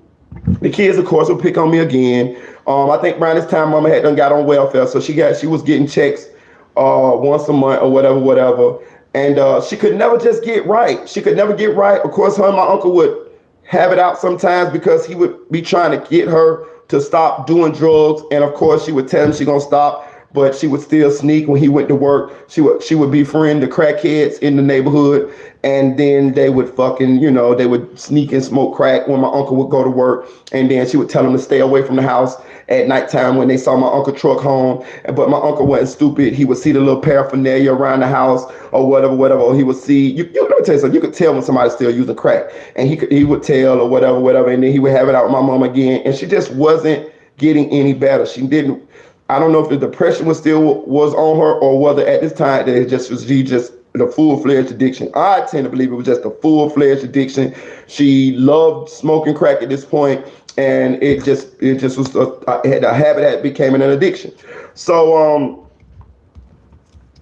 The kids, of course, would pick on me again. I think around this time, Mama had done got on welfare, so she was getting checks once a month or whatever. And she could never just get right. She could never get right. Of course, her and my uncle would have it out sometimes because he would be trying to get her to stop doing drugs. And of course, she would tell him she gonna stop, but she would still sneak when he went to work. She would befriend the crackheads in the neighborhood, and then they would fucking, they would sneak and smoke crack when my uncle would go to work. And then she would tell them to stay away from the house at nighttime when they saw my uncle truck home. But my uncle wasn't stupid. He would see the little paraphernalia around the house or whatever. Or he would see, let me tell you something, you could tell when somebody's still using crack. And he would tell or whatever. And then he would have it out with my mom again. And she just wasn't getting any better. She didn't, I don't know if the depression was on her or whether at this time that it just was the full-fledged addiction. I tend to believe it was just a full-fledged addiction. She loved smoking crack at this point, and it just was a habit that became an addiction. So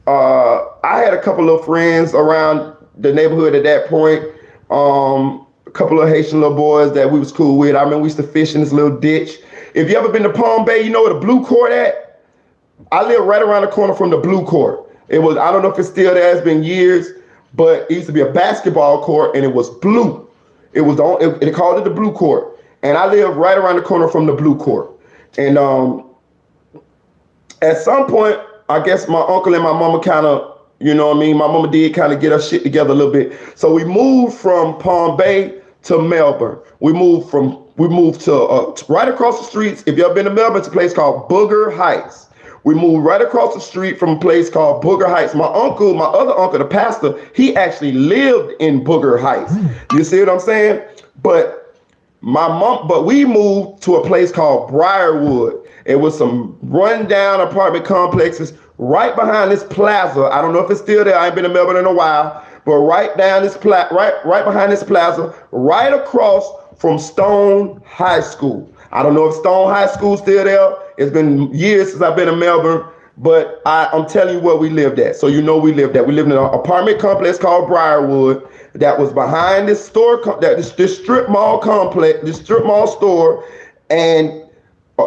I had a couple of friends around the neighborhood at that point. A couple of Haitian little boys that we was cool with. I remember we used to fish in this little ditch. If you ever been to Palm Bay, you know where the Blue Court at? I live right around the corner from the Blue Court. It was, I don't know if it's still there, it's been years, but it used to be a basketball court and it was blue. It was they called it the Blue Court. And I live right around the corner from the Blue Court. And at some point, I guess my uncle and my mama kind of, my mama did kind of get her shit together a little bit. So we moved from Palm Bay to Melbourne. We moved to right across the streets. If you ever been to Melbourne, it's a place called Booger Heights. We moved right across the street from a place called Booger Heights. My other uncle, the pastor, he actually lived in Booger Heights. You see what I'm saying? But we moved to a place called Briarwood. It was some rundown apartment complexes right behind this plaza. I don't know if it's still there. I ain't been to Melbourne in a while, but right behind this plaza, right across from Stone High School. I don't know if Stone High School's still there. It's been years since I've been in Melbourne, but I'm telling you where we lived at. So we lived at. We lived in an apartment complex called Briarwood that was behind this store, this strip mall complex, this strip mall store, and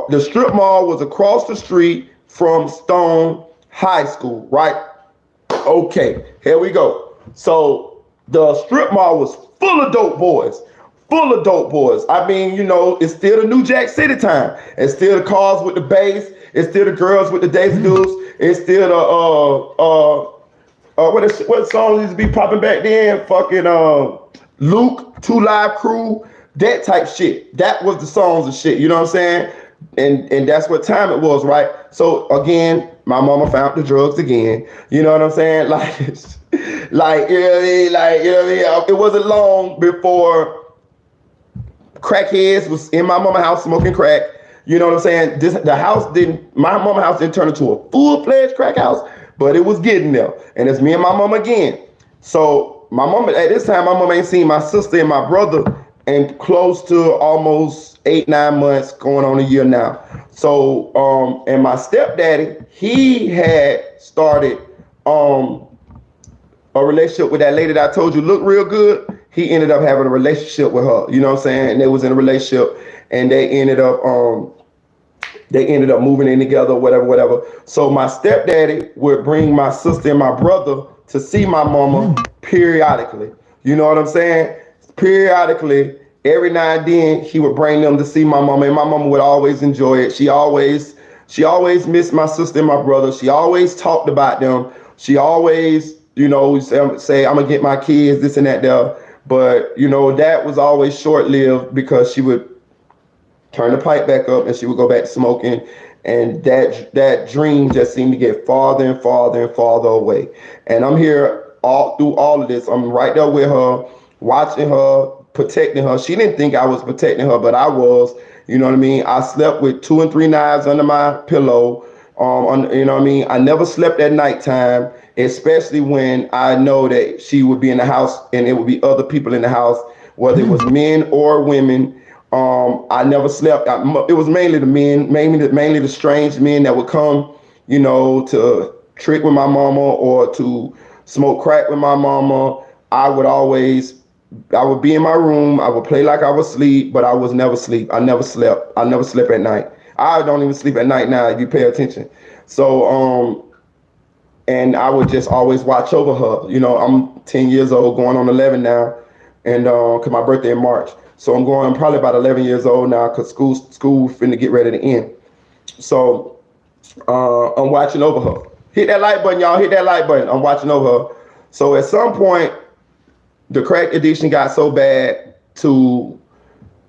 the strip mall was across the street from Stone High School, right? Okay, here we go. So the strip mall was full of dope boys. I mean, it's still the New Jack City time. It's still the cars with the bass. It's still the girls with the Daisy Dukes. It's still the what songs used to be popping back then? Fucking Luke, 2 Live Crew, that type shit. That was the songs and shit. You know what I'm saying? And that's what time it was, right? So again, my mama found the drugs again. You know what I'm saying? It wasn't long before crackheads was in my mama's house smoking crack. You know what I'm saying? My mama's house didn't turn into a full-fledged crack house, but it was getting there. And it's me and my mama again. So my mama, at this time, my mama ain't seen my sister and my brother in close to almost 8-9 months, going on a year now. So, and my stepdaddy, he had started a relationship with that lady that I told you looked real good. He ended up having a relationship with her, you know what I'm saying? And they was in a relationship, and they ended up moving in together, whatever. So my stepdaddy would bring my sister and my brother to see my mama periodically. You know what I'm saying? Periodically, every now and then, he would bring them to see my mama, and my mama would always enjoy it. She always missed my sister and my brother. She always talked about them. She always, say, I'm gonna get my kids, this and that there. But, that was always short-lived because she would turn the pipe back up and she would go back to smoking. And that dream just seemed to get farther and farther and farther away. And I'm here through all of this. I'm right there with her, watching her, protecting her. She didn't think I was protecting her, but I was. You know what I mean? I slept with 2 and 3 knives under my pillow. You know what I mean? I never slept at nighttime, especially when I know that she would be in the house and it would be other people in the house, whether it was men or women. I never slept. It was mainly the men, mainly the strange men that would come, to trick with my mama or to smoke crack with my mama. I would always I would be in my room. I would play like I was asleep, but I was never asleep. I never slept. I never slept at night. I don't even sleep at night now if you pay attention. So, and I would just always watch over her. You know, I'm 10 years old, going on 11 now, and cause my birthday in March. So I'm probably about 11 years old now, cause school finna get ready to end. So I'm watching over her. Hit that like button, y'all. Hit that like button. I'm watching over her. So at some point, the crack addiction got so bad to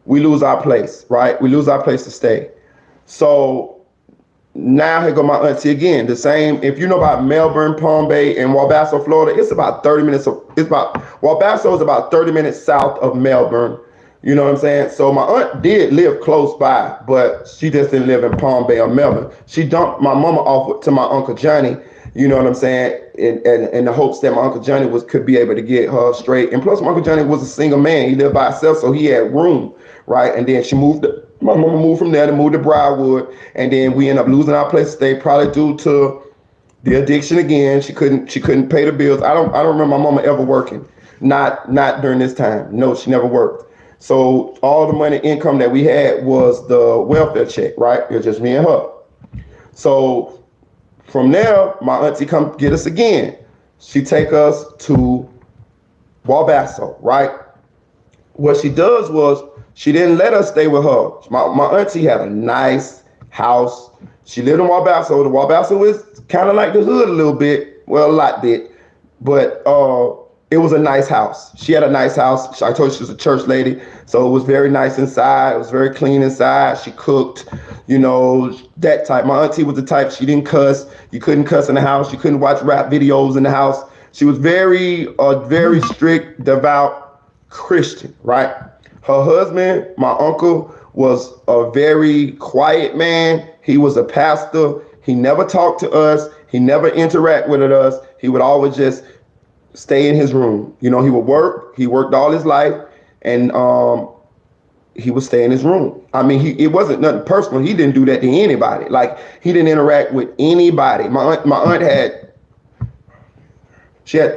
we lose our place, right? We lose our place to stay. So now here go my auntie again. The same, if you know about Melbourne, Palm Bay, and Wabasso, Florida, it's about 30 minutes. Wabasso is about 30 minutes south of Melbourne. You know what I'm saying? So my aunt did live close by, but she just didn't live in Palm Bay or Melbourne. She dumped my mama off to my Uncle Johnny, you know what I'm saying? In the hopes that my Uncle Johnny could be able to get her straight. And plus my Uncle Johnny was a single man. He lived by himself, so he had room, right? And then my mama moved from there to move to Briarwood. And then we ended up losing our place to stay, probably due to the addiction again. She couldn't pay the bills. I don't remember my mama ever working. Not during this time. No, she never worked. So all the money income that we had was the welfare check, right? It was just me and her. So from there, my auntie come get us again. She take us to Wabasso, right? What she does was she didn't let us stay with her. My auntie had a nice house. She lived in Wabasso. The Wabasso is kind of like the hood a little bit, well, a lot bit, but it was a nice house. She had a nice house. I told you she was a church lady, so it was very nice inside. It was very clean inside. She cooked, you know, that type. My auntie was the type, she didn't cuss. You couldn't cuss in the house. You couldn't watch rap videos in the house. She was very strict, devout Christian, right? Her husband, my uncle, was a very quiet man. He was a pastor. He never talked to us. He never interacted with us. He would always just stay in his room. You know, he would work. He worked all his life, and he would stay in his room. I mean, it wasn't nothing personal. He didn't do that to anybody. Like, he didn't interact with anybody. My aunt had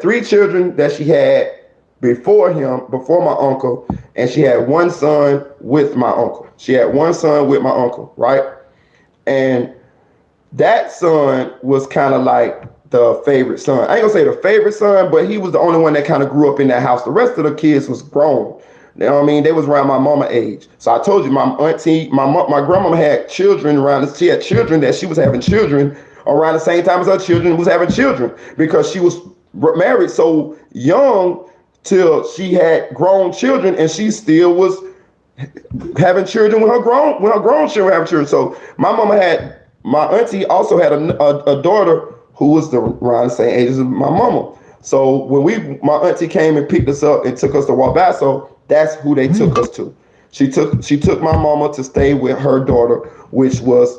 3 children that she had before my uncle, and she had one son with my uncle. Right? And that son was kind of like the favorite son. I ain't gonna say the favorite son, but he was the only one that kind of grew up in that house. The rest of the kids was grown. You know what I mean? They was around my mama age. So I told you, my auntie, my grandmama had children around. She had children that she was having children around the same time as her children was having children, because she was married so young till she had grown children, and she still was having children when her grown children having children. So my auntie also had a daughter who was around the same age as my mama. So when my auntie came and picked us up and took us to Wabasso, that's who they took us to. She took my mama to stay with her daughter, which was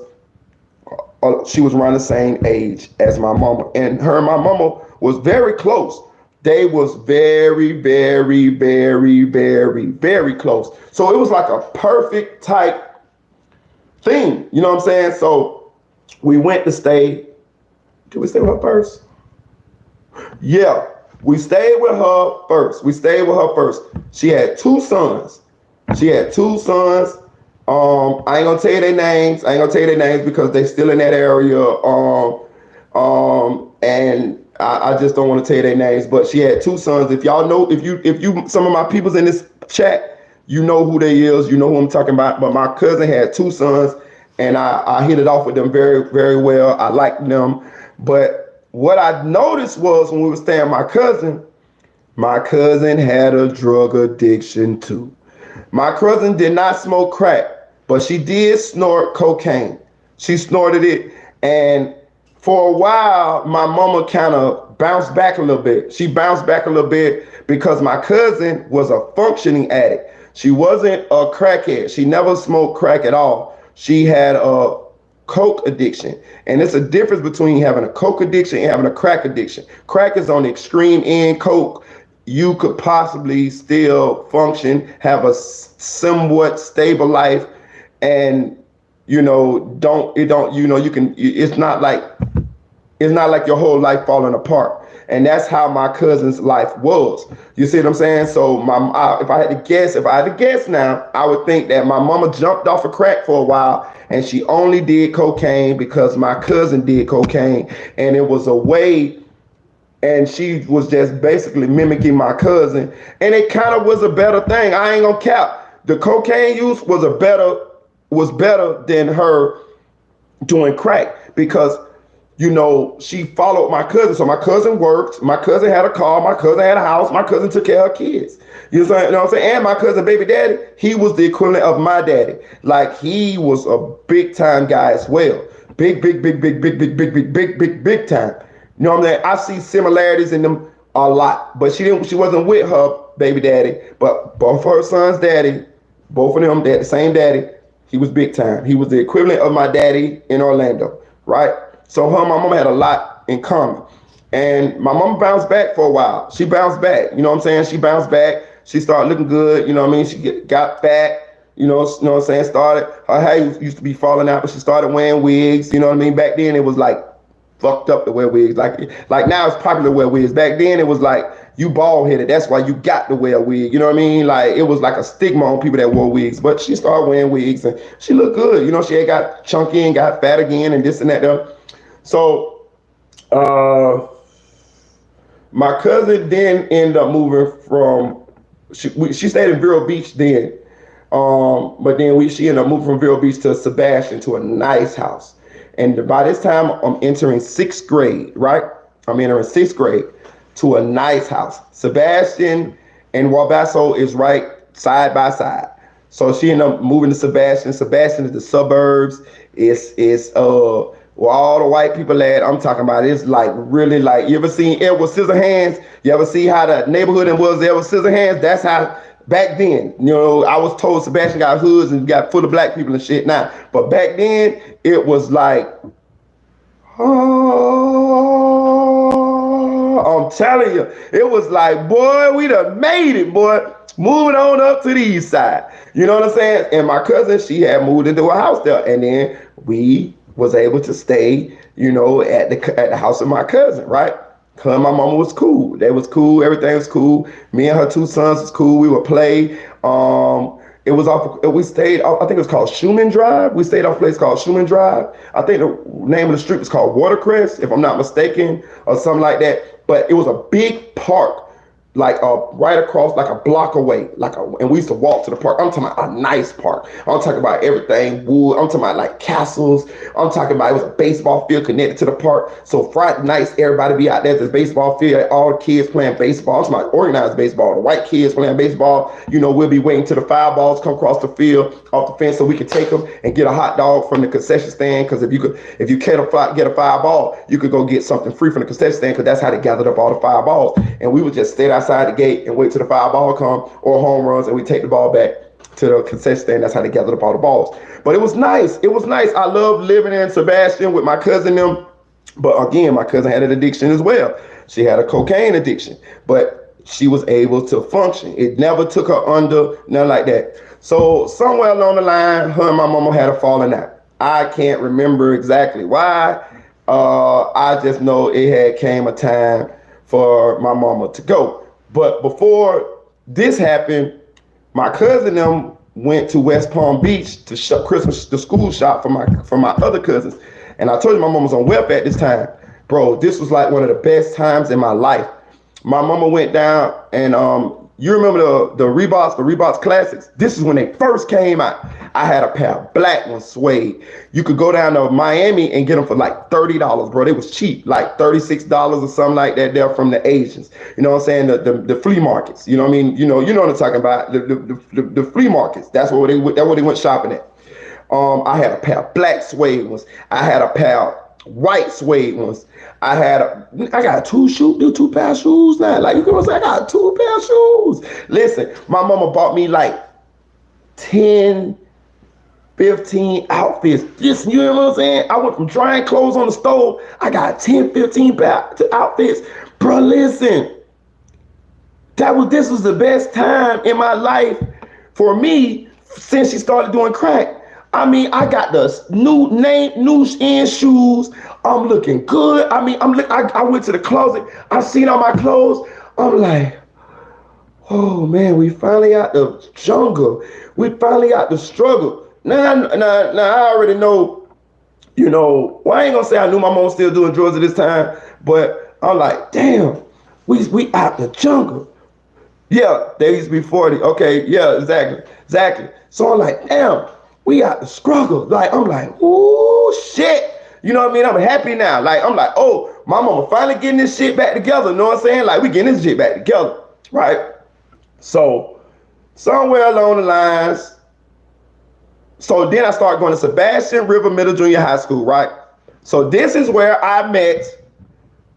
she was around the same age as my mama, and her and my mama was very close. They was very, very, very, very, very close. So it was like a perfect type thing. You know what I'm saying? So we went to stay. Did we stay with her first? Yeah, we stayed with her first. She had 2 sons. I ain't gonna tell you their names. Because they still in that area. And I just don't want to tell you their names. But she had 2 sons. If y'all know, if you some of my people's in this chat, you know who they is. You know who I'm talking about. But my cousin had 2 sons, and I hit it off with them very, very well. I liked them. But what I noticed was when we were staying with my cousin had a drug addiction too. My cousin did not smoke crack, but she did snort cocaine. She snorted it, and for a while, my mama kind of bounced back a little bit. She bounced back a little bit because my cousin was a functioning addict. She wasn't a crackhead. She never smoked crack at all. She had a coke addiction. And it's a difference between having a coke addiction and having a crack addiction. Crack is on the extreme end. Coke, you could possibly still function, have a somewhat stable life, and it's not like your whole life falling apart. And that's how my cousin's life was. You see what I'm saying? So if I had to guess now, I would think that my mama jumped off of crack for a while, and she only did cocaine because my cousin did cocaine, and it was a way. And she was just basically mimicking my cousin, and it kind of was a better thing. I ain't gonna cap. The cocaine use was better than her doing crack, because she followed my cousin. So my cousin worked, my cousin had a car, my cousin had a house, my cousin took care of her kids. You know what I'm saying? And my cousin baby daddy, he was the equivalent of my daddy. Like, he was a big time guy as well. Big time. You know what I'm saying? I see similarities in them a lot, but she wasn't with her baby daddy, but both her son's daddy, both of them, they had the same daddy. He was big time. He was the equivalent of my daddy in Orlando, right? So her and my mama had a lot in common. And my mama bounced back for a while. She bounced back, you know what I'm saying? She bounced back. She started looking good, you know what I mean? She got fat, you know what I'm saying? Her hair used to be falling out, but she started wearing wigs, you know what I mean? Back then it was like fucked up to wear wigs. Like now it's popular to wear wigs. Back then it was like, you bald headed, that's why you got to wear a wig. You know what I mean? Like, it was like a stigma on people that wore wigs. But she started wearing wigs and she looked good. You know, she had got chunky and got fat again and this and that. So my cousin then ended up moving from, she stayed in Vero Beach then. But then she ended up moving from Vero Beach to Sebastian, to a nice house. And by this time, I'm entering 6th grade, right? I'm entering 6th grade to a nice house. Sebastian and Wabasso is right side by side. So she ended up moving to Sebastian. Sebastian is the suburbs. It's where all the white people at. I'm talking about, it's like really like, you ever seen Edward Scissorhands? You ever see how the neighborhood was Edward Scissorhands? That's how back then, I was told Sebastian got hoods and got full of black people and shit now. But back then, it was like, I'm telling you, it was like, boy, we done made it, boy. Moving on up to the east side. You know what I'm saying? And my cousin, she had moved into a house there. And then we was able to stay, at the house of my cousin, right? Her and my mama was cool. They was cool. Everything was cool. Me and her 2 sons was cool. We would play. We stayed off, I think it was called Schumann Drive. We stayed off a place called Schumann Drive. I think the name of the street was called Watercrest, if I'm not mistaken, or something like that. But it was a big park, like right across, like a block away, and we used to walk to the park. I'm talking about a nice park. I'm talking about everything wood. I'm talking about like castles. I'm talking about, it was a baseball field connected to the park. So Friday nights, everybody be out there at the baseball field, all the kids playing baseball. I'm talking about organized baseball, the white kids playing baseball. We'll be waiting till the foul balls come across the field, off the fence, so we could take them and get a hot dog from the concession stand. Because if you get a foul ball, you could go get something free from the concession stand, because that's how they gathered up all the foul balls. And we would just stay outside the gate and wait till the foul ball come, or home runs, and we take the ball back to the concession stand. That's how they gathered up all the balls. But it was nice. It was nice. I loved living in Sebastian with my cousin them. But again, my cousin had an addiction as well. She had a cocaine addiction, but she was able to function. It never took her under, nothing like that. So somewhere along the line, her and my mama had a falling out. I can't remember exactly why. I just know it had came a time for my mama to go. But before this happened, my cousin them went to West Palm Beach to shop the school shop for my other cousins. And I told you my mom was on welfare at this time. Bro, this was like one of the best times in my life. My mama went down and you remember the Reeboks Classics? This is when they first came out. I had a pair of black ones, suede. You could go down to Miami and get them for like $30, bro. They was cheap, like $36 or something like that. They're from the Asians. You know what I'm saying? The flea markets. You know what I mean? You know what I'm talking about. The flea markets. That's where they went shopping at. I had a pair of black suede ones. I had a pair of white suede ones. I got two pair of shoes now. Like, you know what I'm saying? I got 2 pair of shoes. Listen, my mama bought me like 10, 15 outfits. Listen, you know what I'm saying? I went from drying clothes on the stove. I got 10, 15 pair outfits. Bro, listen. This was the best time in my life for me since she started doing crack. I mean, I got the new in shoes. I'm looking good. I mean, I went to the closet. I seen all my clothes. I'm like, oh man, we finally out the jungle. We finally out the struggle. Now, I already know, well, I ain't gonna say I knew my mom was still doing drugs at this time, but I'm like, damn, we out the jungle. Yeah, they used to be 40. Okay, yeah, exactly. So I'm like, damn, we got the struggle. Like, I'm like, ooh, shit. You know what I mean? I'm happy now. Like, I'm like, oh, my mama finally getting this shit back together. You know what I'm saying? Like, we getting this shit back together, right? So, somewhere along the lines, so then I started going to Sebastian River Middle Junior High School, right? So this is where I met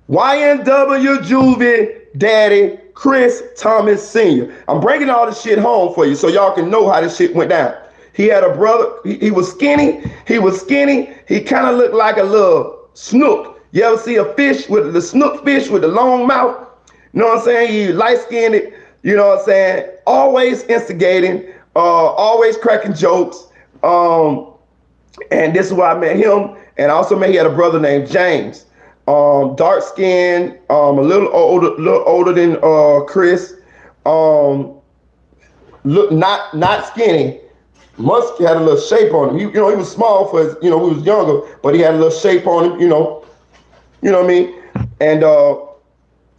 YNW Juvie Daddy Chris Thomas Sr. I'm bringing all this shit home for you so y'all can know how this shit went down. He had a brother. He was skinny. He kind of looked like a little snook. You ever see a fish with the snook fish with the long mouth? You know what I'm saying? He light-skinned, you know what I'm saying? Always instigating, always cracking jokes. And this is where I met him. And I also met, he had a brother named James. Dark skin, a little older than Chris. Look not skinny. Musk had a little shape on him. He was small for his, we was younger, but he had a little shape on him, you know what I mean? And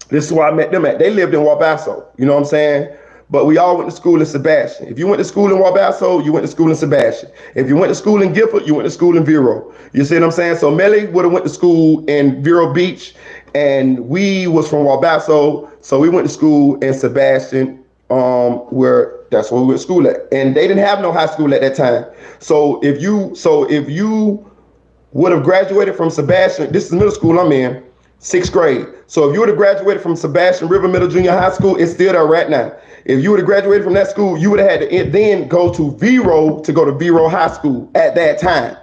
this is where I met them at. They lived in Wabasso, you know what I'm saying? But we all went to school in Sebastian. If you went to school in Wabasso, you went to school in Sebastian. If you went to school in Gifford, you went to school in Vero. You see what I'm saying? So Melly would have went to school in Vero Beach, and we was from Wabasso, so we went to school in Sebastian, where that's where we went to school at. And they didn't have no high school at that time. So if you would have graduated from Sebastian, this is middle school I'm in, 6th grade. So if you would have graduated from Sebastian River Middle Junior High School, it's still there right now. If you would have graduated from that school, you would have had to then go to Vero to go to Vero High School at that time.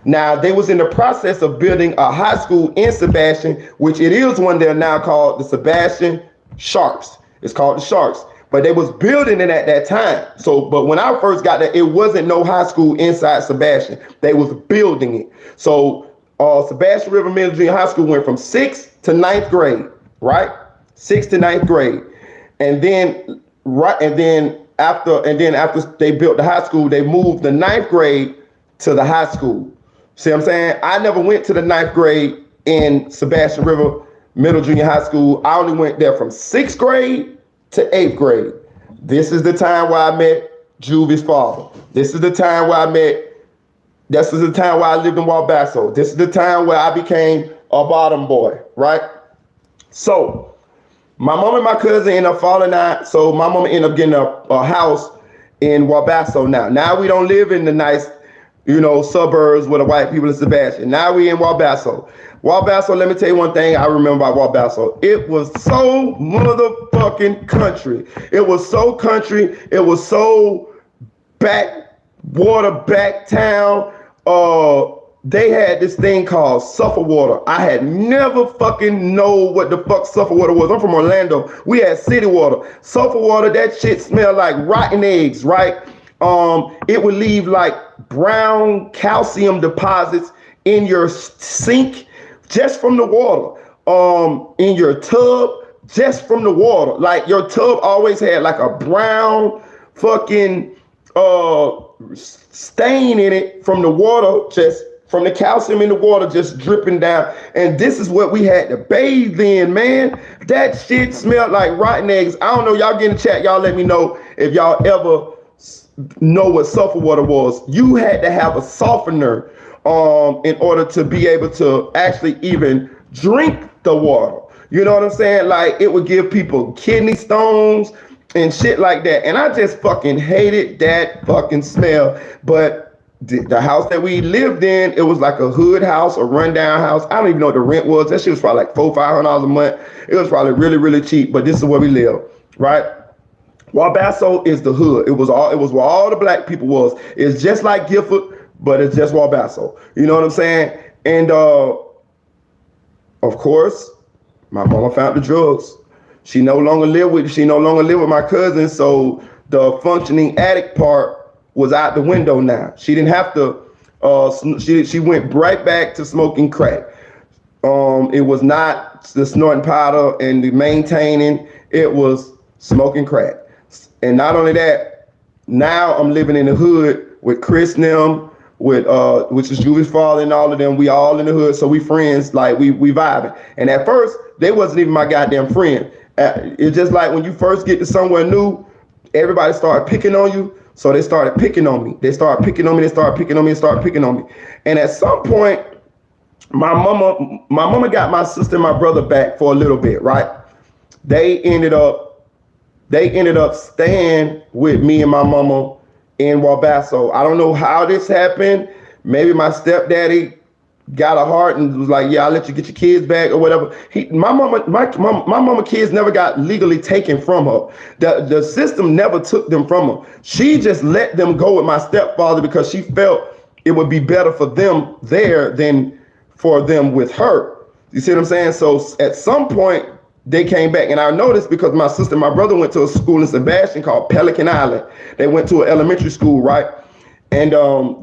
Now, they was in the process of building a high school in Sebastian, which it is one there now called the Sebastian Sharks. It's called the Sharks. But they was building it at that time. So, but when I first got there, it wasn't no high school inside Sebastian. They was building it. So Sebastian River Middle Junior High School went from 6th to 9th grade, right? 6th to 9th grade. And then after they built the high school, they moved the 9th grade to the high school. See what I'm saying? I never went to the 9th grade in Sebastian River Middle Junior High School. I only went there from 6th grade to 8th grade. This is the time where I met Juvie's father. This is the time where I lived in Wabasso. This is the time where I became a bottom boy, right? So my mom and my cousin ended up falling out. So my mom ended up getting a house in Wabasso now. Now we don't live in the nice, suburbs with the white people in Sebastian. Now we in Wabasso. Wabasso, let me tell you one thing I remember about Wabasso. It was so motherfucking country. It was so country. It was so back town. They had this thing called Sulphur Water. I had never fucking know what the fuck Sulphur Water was. I'm from Orlando. We had city water. Sulphur water, that shit smelled like rotten eggs, right? It would leave like brown calcium deposits in your sink just from the water. In your tub just from the water. Like your tub always had like a brown fucking stain in it from the water, just from the calcium in the water just dripping down. And this is what we had to bathe in, man. That shit smelled like rotten eggs. I don't know, y'all get in the chat, y'all let me know if y'all ever know what sulfur water was. You had to have a softener in order to be able to actually even drink the water. You know what I'm saying? Like, it would give people kidney stones and shit like that. And I just fucking hated that fucking smell. But the house that we lived in, it was like a hood house, a rundown house. I don't even know what the rent was. That shit was probably like $400-500 a month. It was probably really, really cheap, but this is where we live, right? Wabasso is the hood. It was where all the black people was. It's just like Gifford, but it's just Wabasso. You know what I'm saying? And of course, my mama found the drugs. She no longer lived with my cousin, so the functioning addict part was out the window now. She didn't have to. She went right back to smoking crack. It was not the snorting powder and the maintaining. It was smoking crack. And not only that, now I'm living in the hood with Chris and them, with which is Juvie's father and all of them. We all in the hood, so we friends, like we vibing. And at first, they wasn't even my goddamn friend. It's just like when you first get to somewhere new, everybody started picking on you. So they started picking on me. They started picking on me. They started picking on me. And started picking on me. And at some point, my mama got my sister and my brother back for a little bit, right? They ended up staying with me and my mama in Wabasso. I don't know how this happened. Maybe my stepdaddy got a heart and was like, yeah, I'll let you get your kids back or whatever. My mama kids never got legally taken from her. The system never took them from her. She just let them go with my stepfather because she felt it would be better for them there than for them with her. You see what I'm saying? So at some point they came back, and I noticed because my sister and my brother went to a school in Sebastian called Pelican Island. They went to an elementary school, right? And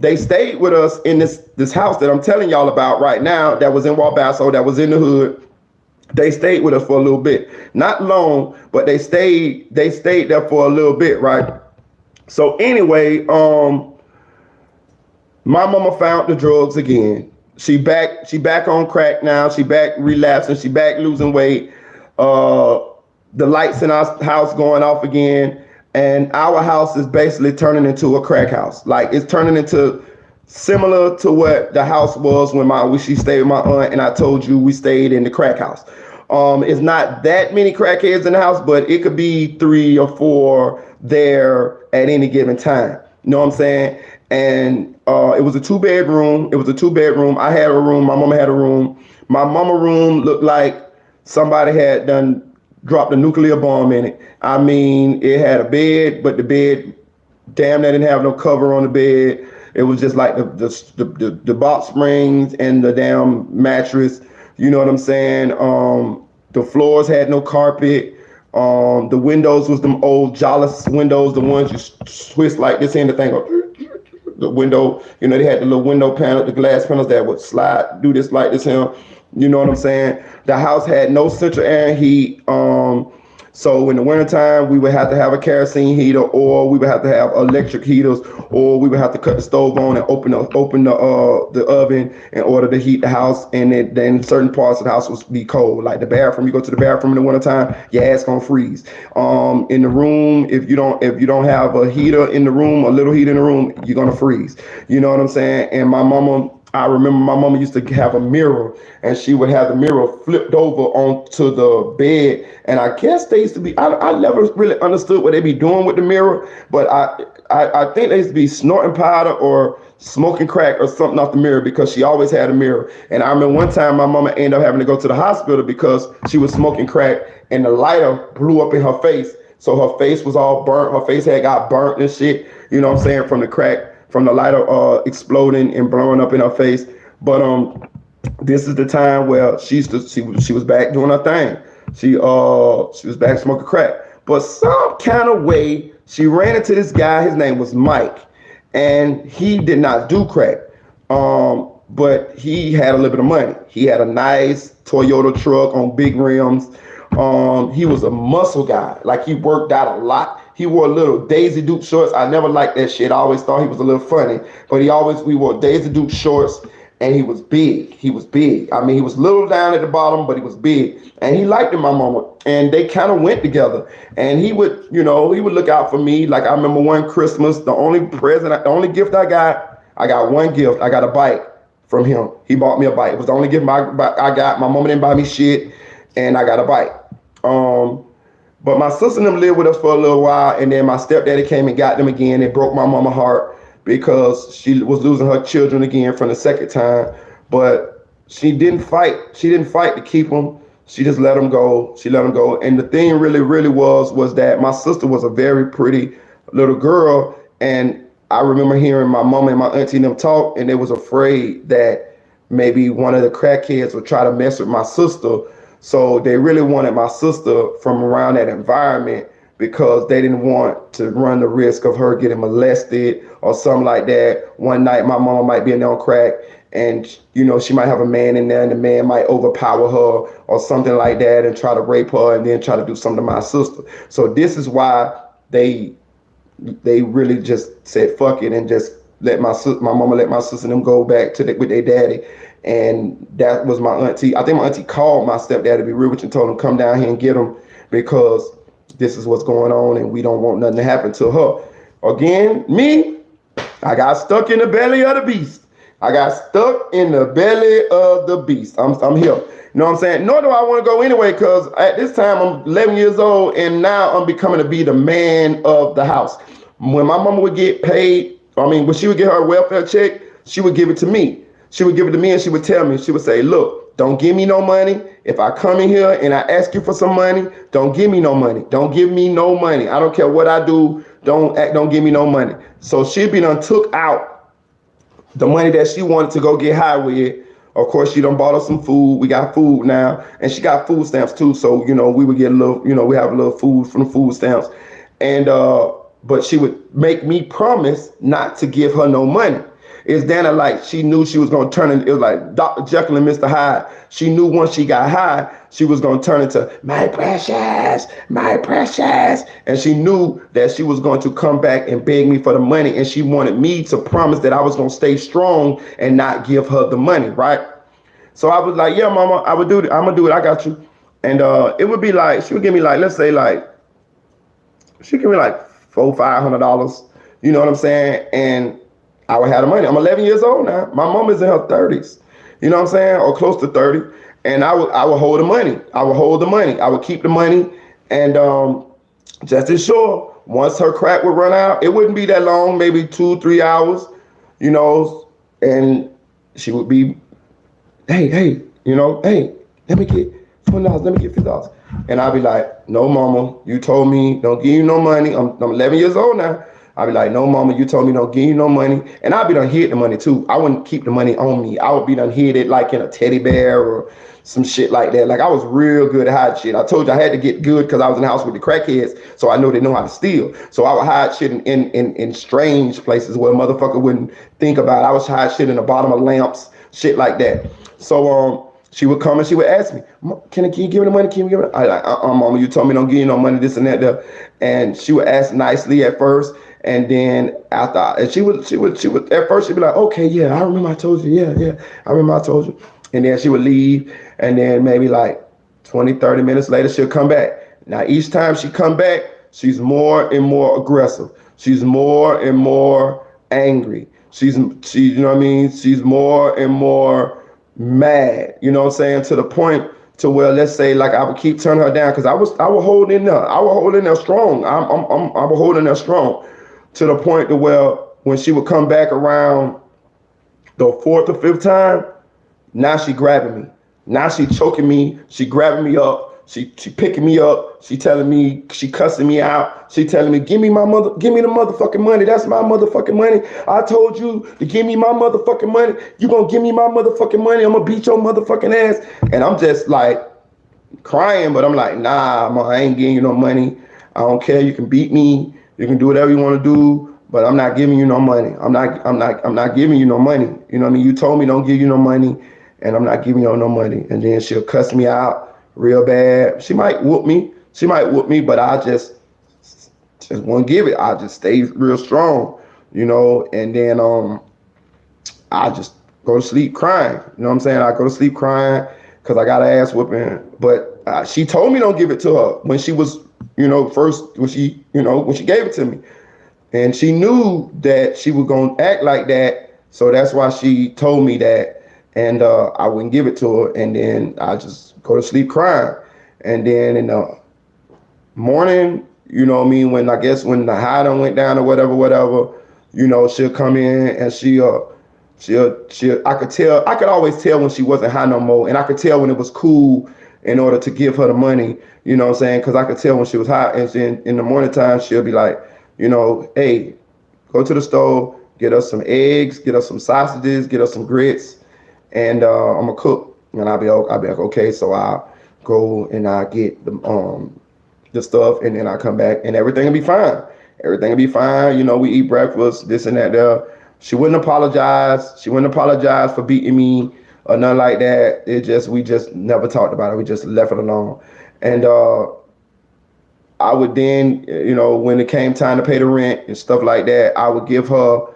they stayed with us in this house that I'm telling y'all about right now that was in Wabasso, that was in the hood. They stayed with us for a little bit. Not long, but they stayed there for a little bit, right? So anyway, my mama found the drugs again. She back on crack now. She back relapsing. She back losing weight. The lights in our house going off again. And our house is basically turning into a crack house. Like it's turning into similar to what the house was when she stayed with my aunt, and I told you we stayed in the crack house. It's not that many crackheads in the house, but it could be 3 or 4 there at any given time. You know what I'm saying? And it was a 2-bedroom. It was a 2-bedroom. I had a room. My mama had a room. My mama room looked like somebody had dropped a nuclear bomb in it. I mean, it had a bed, but the bed, damn, they didn't have no cover on the bed. It was just like the box springs and the damn mattress. You know what I'm saying? The floors had no carpet. The windows was them old Jollis windows, the ones you twist like this and the thing go, the window, you know, they had the little window panel, the glass panels that would slide, do this like this here. You know what I'm saying? The house had no central air and heat. So in the wintertime, we would have to have a kerosene heater, or we would have to have electric heaters, or we would have to cut the stove on and open the oven in order to heat the house. And then certain parts of the house would be cold, like the bathroom. You go to the bathroom in the wintertime, your ass gonna freeze. In the room, if you don't have a heater in the room, a little heater in the room, you're gonna freeze. You know what I'm saying? And I remember my mama used to have a mirror, and she would have the mirror flipped over onto the bed. And I guess they used to be, I never really understood what they be doing with the mirror, but I think they used to be snorting powder or smoking crack or something off the mirror, because she always had a mirror. And I remember one time my mama ended up having to go to the hospital because she was smoking crack and the lighter blew up in her face. So her face was all burnt. Her face had got burnt and shit, you know what I'm saying, from the crack, from the lighter exploding and blowing up in her face. But this is the time where she was back doing her thing. She was back smoking crack. But some kind of way she ran into this guy. His name was Mike, and he did not do crack. But he had a little bit of money. He had a nice Toyota truck on big rims. He was a muscle guy. Like, he worked out a lot. He wore little Daisy Duke shorts. I never liked that shit. I always thought he was a little funny. But we wore Daisy Duke shorts, and he was big. He was big. I mean, he was little down at the bottom, but he was big. And he liked my mama. And they kind of went together. And he would look out for me. Like, I remember one Christmas, the only gift I got one gift. I got a bike from him. He bought me a bike. It was the only gift I got. My mama didn't buy me shit, and I got a bike. But my sister and them lived with us for a little while, and then my stepdaddy came and got them again. It broke my mama's heart because she was losing her children again from the second time. But she didn't fight. She didn't fight to keep them. She just let them go. She let them go. And the thing really was that my sister was a very pretty little girl. And I remember hearing my mama and my auntie and them talk, and they was afraid that maybe one of the crackheads would try to mess with my sister. So they really wanted my sister from around that environment because they didn't want to run the risk of her getting molested or something like that. One night my mama might be in there on crack, and you know, she might have a man in there, and the man might overpower her or something like that and try to rape her and then try to do something to my sister. So this is why they really just said fuck it and just let my mama let my sister and them go back to with their daddy. And that was my auntie. I think my auntie called my stepdad, to be real with you, and told him come down here and get him, because this is what's going on and we don't want nothing to happen to her. Again, me, I got stuck in the belly of the beast. I got stuck in the belly of the beast. I'm here. You know what I'm saying? Nor do I want to go anyway, because at this time I'm 11 years old and now I'm becoming to be the man of the house. When my mama would get paid, when she would get her welfare check, she would give it to me. She would give it to me and she would tell me, she would say, look, don't give me no money. If I come in here and I ask you for some money, don't give me no money. Don't give me no money. I don't care what I do. Don't give me no money. So she done took out the money that she wanted to go get high with. Of course, she done bought us some food. We got food now, and she got food stamps too. So, you know, we would get a little, you know, we have a little food from the food stamps. And, but she would make me promise not to give her no money. It's then like she knew she was going to turn into, it was like Dr. Jekyll and Mr. Hyde. She knew once she got high, she was going to turn into my precious, my precious. And she knew that she was going to come back and beg me for the money. And she wanted me to promise that I was going to stay strong and not give her the money, right? So I was like, yeah, mama, I would do it. I'm going to do it. I got you. And it would be like, she would give me like, let's say like, she'd give me like $400-500. You know what I'm saying? And I would have the money. I'm 11 years old now. My mom is in her 30s. You know what I'm saying? Or close to 30. And I would hold the money. I would hold the money. I would keep the money. And just as sure, once her crack would run out, it wouldn't be that long, maybe 2-3 hours, you know, and she would be, hey, you know, hey, let me get $20, let me get $50. And I'd be like, no, mama, you told me don't give you no money. I'm 11 years old now. I'd be like, no, mama, you told me don't give you no money. And I'd be done hid the money too. I wouldn't keep the money on me. I would be done hid it like in a teddy bear or some shit like that. Like I was real good at hiding shit. I told you I had to get good because I was in the house with the crackheads. So I know they know how to steal. So I would hide shit in strange places where a motherfucker wouldn't think about it. I would hide shit in the bottom of lamps, shit like that. So she would come and she would ask me, can you give me the money? Can you give me the money? I like, mama, you told me don't give you no money, this and that. And she would ask nicely at first. And then after, and she would, at first she'd be like, okay, yeah, I remember I told you. Yeah, I remember I told you. And then she would leave. And then maybe like 20-30 minutes later, she'll come back. Now, each time she come back, she's more and more aggressive. She's more and more angry. She's, you know what I mean? She's more and more mad, you know what I'm saying? To the point to where, let's say, like I would keep turning her down because I would hold in there. I would hold in there strong. I would hold in there strong. To the point to where when she would come back around the 4th or 5th time, now she grabbing me. Now she choking me. She grabbing me up. She picking me up. She telling me, she cussing me out. She telling me, give me the motherfucking money. That's my motherfucking money. I told you to give me my motherfucking money. You gonna give me my motherfucking money. I'm gonna beat your motherfucking ass. And I'm just like crying, but I'm like, nah, I ain't giving you no money. I don't care. You can beat me. You can do whatever you want to do, but I'm not giving you no money. I'm not giving you no money. You know what I mean? You told me don't give you no money, and I'm not giving you no money. And then she'll cuss me out real bad. She might whoop me. But I just won't give it. I just stay real strong, you know. And then I just go to sleep crying. You know what I'm saying? I go to sleep crying because I got an ass whooping. But she told me don't give it to her when she was, you know, when she gave it to me. And she knew that she was going to act like that. So that's why she told me that. And I wouldn't give it to her. And then I just go to sleep crying. And then in the morning, you know what I mean, when the high done went down or whatever, you know, she'll come in and I could always tell when she wasn't high no more. And I could tell when it was cool in order to give her the money, you know what I'm saying? Because I could tell when she was hot. And then in the morning time, she'll be like, you know, hey, go to the store, get us some eggs, get us some sausages, get us some grits, and I'm gonna cook. And I'll be like, okay. So I'll go and I get the stuff, and then I come back, and everything will be fine. Everything will be fine. You know, we eat breakfast, this and that there. She wouldn't apologize. She wouldn't apologize for beating me or nothing like that. We just never talked about it. We just left it alone. And I would then, you know, when it came time to pay the rent and stuff like that, I would give her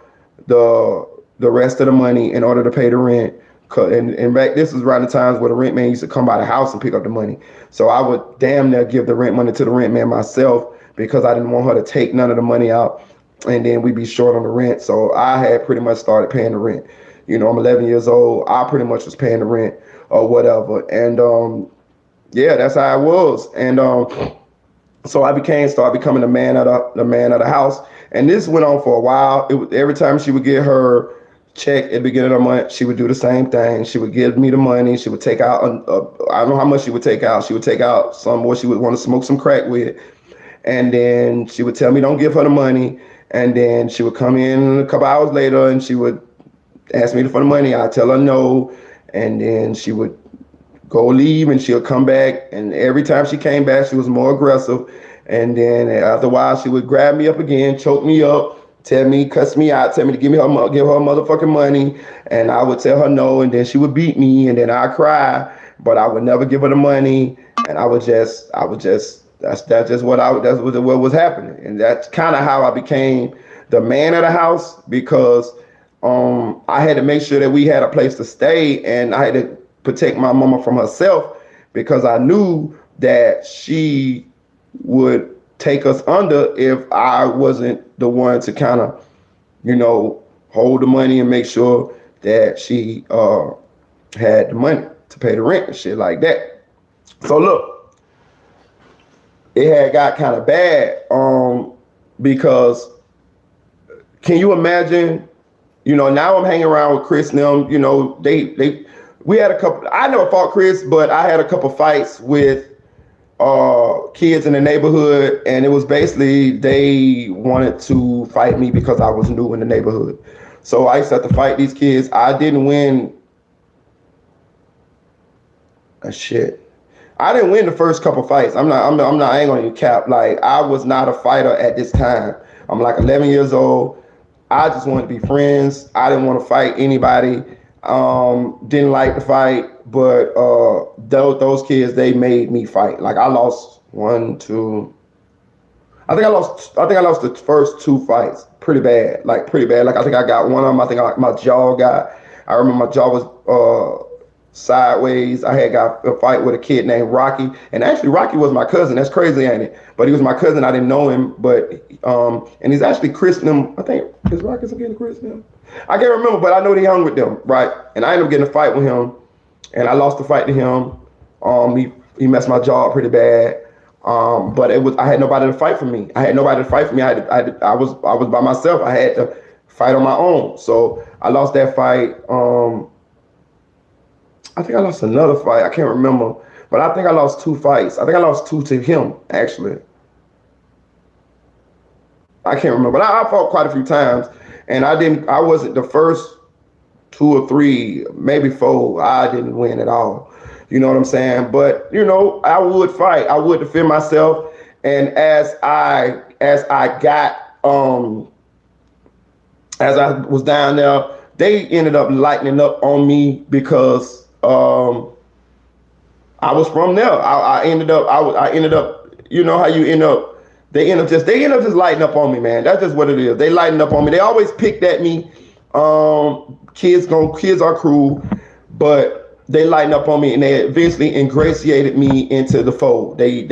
the rest of the money in order to pay the rent. And back, this was around the times where the rent man used to come by the house and pick up the money. So I would damn near give the rent money to the rent man myself because I didn't want her to take none of the money out and then we'd be short on the rent. So I had pretty much started paying the rent. You know, I'm 11 years old. I pretty much was paying the rent or whatever. And yeah, that's how it was. And so I started becoming the man of the house. And this went on for a while. Every time she would get her check at the beginning of the month, she would do the same thing. She would give me the money. She would take out, I don't know how much she would take out. She would take out some more she would want to smoke some crack with. And then she would tell me don't give her the money. And then she would come in a couple hours later and she would ask me for the money. I'd tell her no. And then she would go leave and she'll come back. And every time she came back, she was more aggressive. And then after a while, she would grab me up again, choke me up, cuss me out, tell me to give her motherfucking money. And I would tell her no. And then she would beat me and then I'd cry, but I would never give her the money. And that's just what was happening. And that's kind of how I became the man of the house, because I had to make sure that we had a place to stay, and I had to protect my mama from herself, because I knew that she would take us under if I wasn't the one to kind of, you know, hold the money and make sure that she had the money to pay the rent and shit like that. So look, it had got kind of bad because can you imagine, you know, now I'm hanging around with Chris and them, you know, we had a couple, I never fought Chris, but I had a couple fights with kids in the neighborhood, and it was basically they wanted to fight me because I was new in the neighborhood. So I used to have to fight these kids. I didn't win I didn't win the first couple fights. I ain't gonna cap. Like, I was not a fighter at this time. I'm like 11 years old. I just wanted to be friends. I didn't want to fight anybody. Didn't like to fight, but those kids, they made me fight. Like, I lost I think I lost the first two fights pretty bad. Like, I think I got one of them. I think I remember my jaw was sideways. I had got a fight with a kid named Rocky, and actually Rocky was my cousin. That's crazy, ain't it? But he was my cousin. I didn't know him, but and he's actually christened him. I think is Rocky getting christened him. I can't remember, but I know they hung with them, right? And I ended up getting a fight with him, and I lost the fight to him. He messed my jaw up pretty bad. But I had nobody to fight for me. I was by myself. I had to fight on my own. So I lost that fight. I think I lost another fight. I can't remember, but I think I lost two fights. I think I lost two to him, actually. I can't remember, but I fought quite a few times, and I wasn't the first 2 or 3, maybe 4. I didn't win at all. You know what I'm saying? But, you know, I would fight. I would defend myself. And as I was down there, they ended up lightening up on me because I was from there. I ended up, you know how you end up, they end up just lighting up on me, man. That's just what it is. They lighten up on me. They always picked at me. Kids are cruel, but they lighten up on me, and they eventually ingratiated me into the fold. This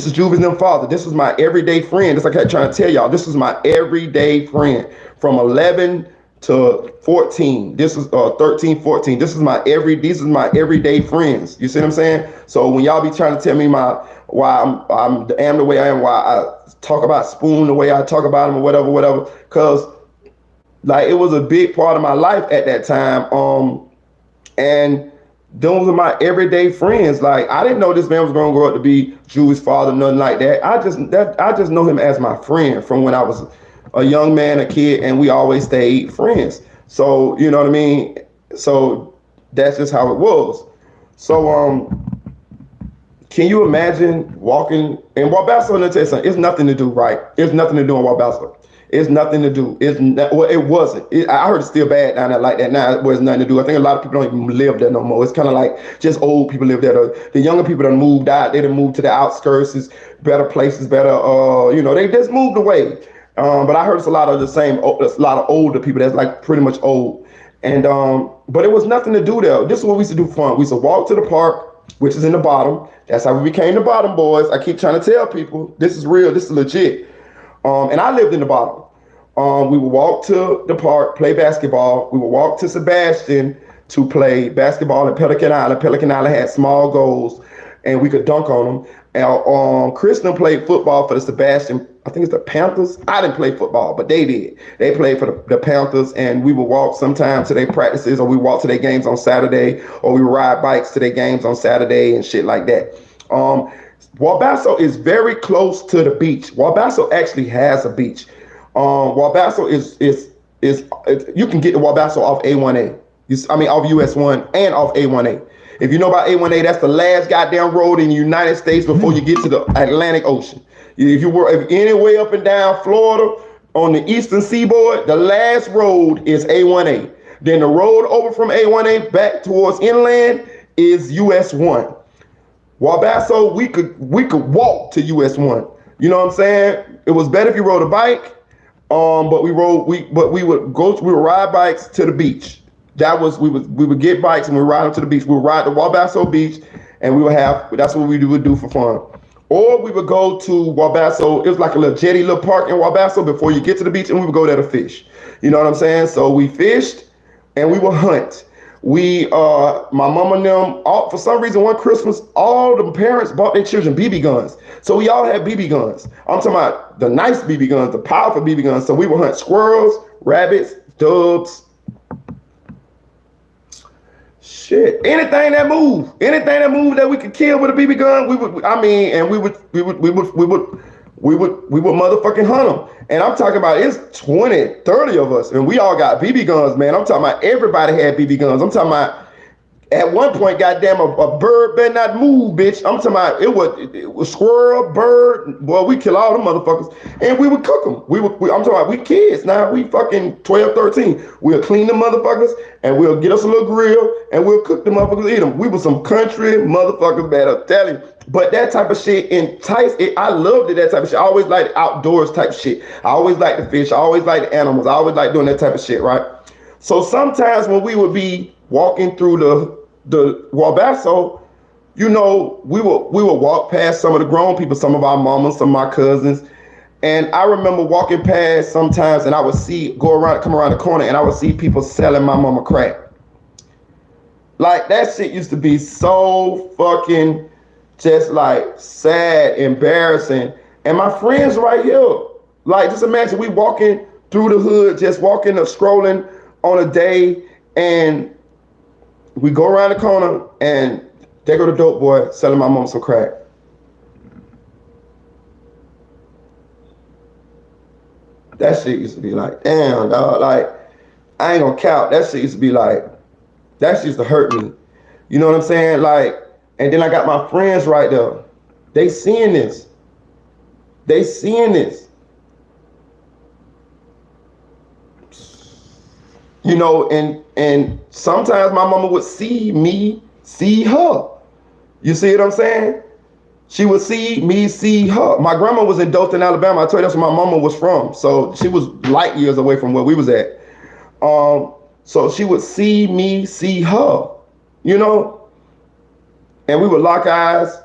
is Juven's father. This was my everyday friend. That's like I trying to tell y'all. This was my everyday friend from 11 to 14. This is 13, 14. These is my everyday friends. You see what I'm saying? So when y'all be trying to tell me why I'm the way I am, why I talk about Spoon the way I talk about him or whatever, because like it was a big part of my life at that time. And those are my everyday friends. Like, I didn't know this man was gonna grow up to be Juvie's father, nothing like that. I just know him as my friend from when I was a young man, a kid, and we always stayed friends. So, you know what I mean? So that's just how it was. So Can you imagine walking in Wabasso? Let me tell you something. It's nothing to do, right? It's nothing to do in Wabasso. It's nothing to do. It's not, well, it wasn't. I heard it's still bad down there like that now. It was nothing to do. I think a lot of people don't even live there no more. It's kind of like just old people live there. The younger people done moved out. They done moved to the outskirts, better places, better. They just moved away. But I heard it's a lot of the same. A lot of older people that's like pretty much old. And but it was nothing to do there. This is what we used to do for fun. We used to walk to the park, which is in the bottom. That's how we became the bottom boys. I keep trying to tell people this is real. This is legit. And I lived in the bottom. We would walk to the park, play basketball. We would walk to Sebastian to play basketball in Pelican Island. Pelican Island had small goals, and we could dunk on them. And Kristen played football for the Sebastian. I think it's the Panthers. I didn't play football, but they did. They played for the Panthers, and we would walk sometimes to their practices, or we walk to their games on Saturday, or we would ride bikes to their games on Saturday and shit like that. Wabasso is very close to the beach. Wabasso actually has a beach. Wabasso is you can get to Wabasso off A1A. Off US 1 and off A1A. If you know about A1A, that's the last goddamn road in the United States before you get to the Atlantic Ocean. If you were any way up and down Florida on the eastern seaboard, the last road is A1A. Then the road over from A1A back towards inland is US 1. Wabasso, we could walk to US 1. You know what I'm saying? It was better if you rode a bike, but we would ride bikes to the beach. We would get bikes and we ride them to the beach. We would ride to Wabasso Beach, and that's what we would do for fun. Or we would go to Wabasso. It was like a little jetty, little park in Wabasso before you get to the beach, and we would go there to fish. You know what I'm saying? So we fished and we would hunt. My mama and them, for some reason, one Christmas, all the parents bought their children BB guns. So we all had BB guns. I'm talking about the nice BB guns, the powerful BB guns. So we would hunt squirrels, rabbits, doves, shit, anything that moved that we could kill with a BB gun, we would motherfucking hunt them. And I'm talking about it's 20, 30 of us, and we all got BB guns, man. I'm talking about everybody had BB guns. I'm talking about at one point, goddamn, a bird better not move, bitch. I'm talking about it was squirrel, bird. Boy, we kill all them motherfuckers, and we would cook them. I'm talking about we kids now. We fucking 12, 13. We'll clean them motherfuckers, and we'll get us a little grill, and we'll cook them motherfuckers, eat them. We were some country motherfuckers, man. I'm telling you. But that type of shit enticed it. I loved it, that type of shit. I always liked outdoors type shit. I always liked the fish. I always liked the animals. I always liked doing that type of shit, right? So sometimes when we would be walking through the Wabasso, we would walk past some of the grown people, some of our mamas, some of my cousins. And I remember walking past sometimes, and I would come around the corner, and I would see people selling my mama crack. Like, that shit used to be so fucking just like sad, embarrassing. And my friends right here, like, just imagine we walking through the hood, just walking or scrolling on a day, and we go around the corner, and there go the dope boy selling my mom some crack. That shit used to be like, damn, dog. Like, I ain't gonna count. That shit used to be like, that shit used to hurt me. You know what I'm saying? Like, and then I got my friends right there. They seeing this. You know, and sometimes my mama would see me, see her. You see what I'm saying? She would see me, see her. My grandma was in Dothan, Alabama. I told you that's where my mama was from. So she was light years away from where we was at. So she would see me, see her, you know? And we would lock eyes.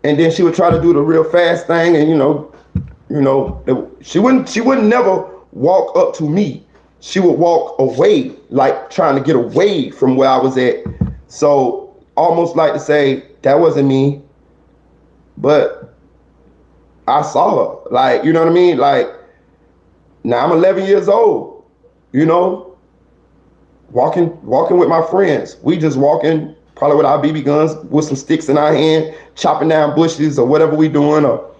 And then she would try to do the real fast thing. And, she wouldn't never walk up to me. She would walk away, like trying to get away from where I was at. So almost like to say, that wasn't me, but I saw her. Like, you know what I mean? Like, now I'm 11 years old, walking with my friends. We just walking, probably with our BB guns, with some sticks in our hand, chopping down bushes or whatever we doing, or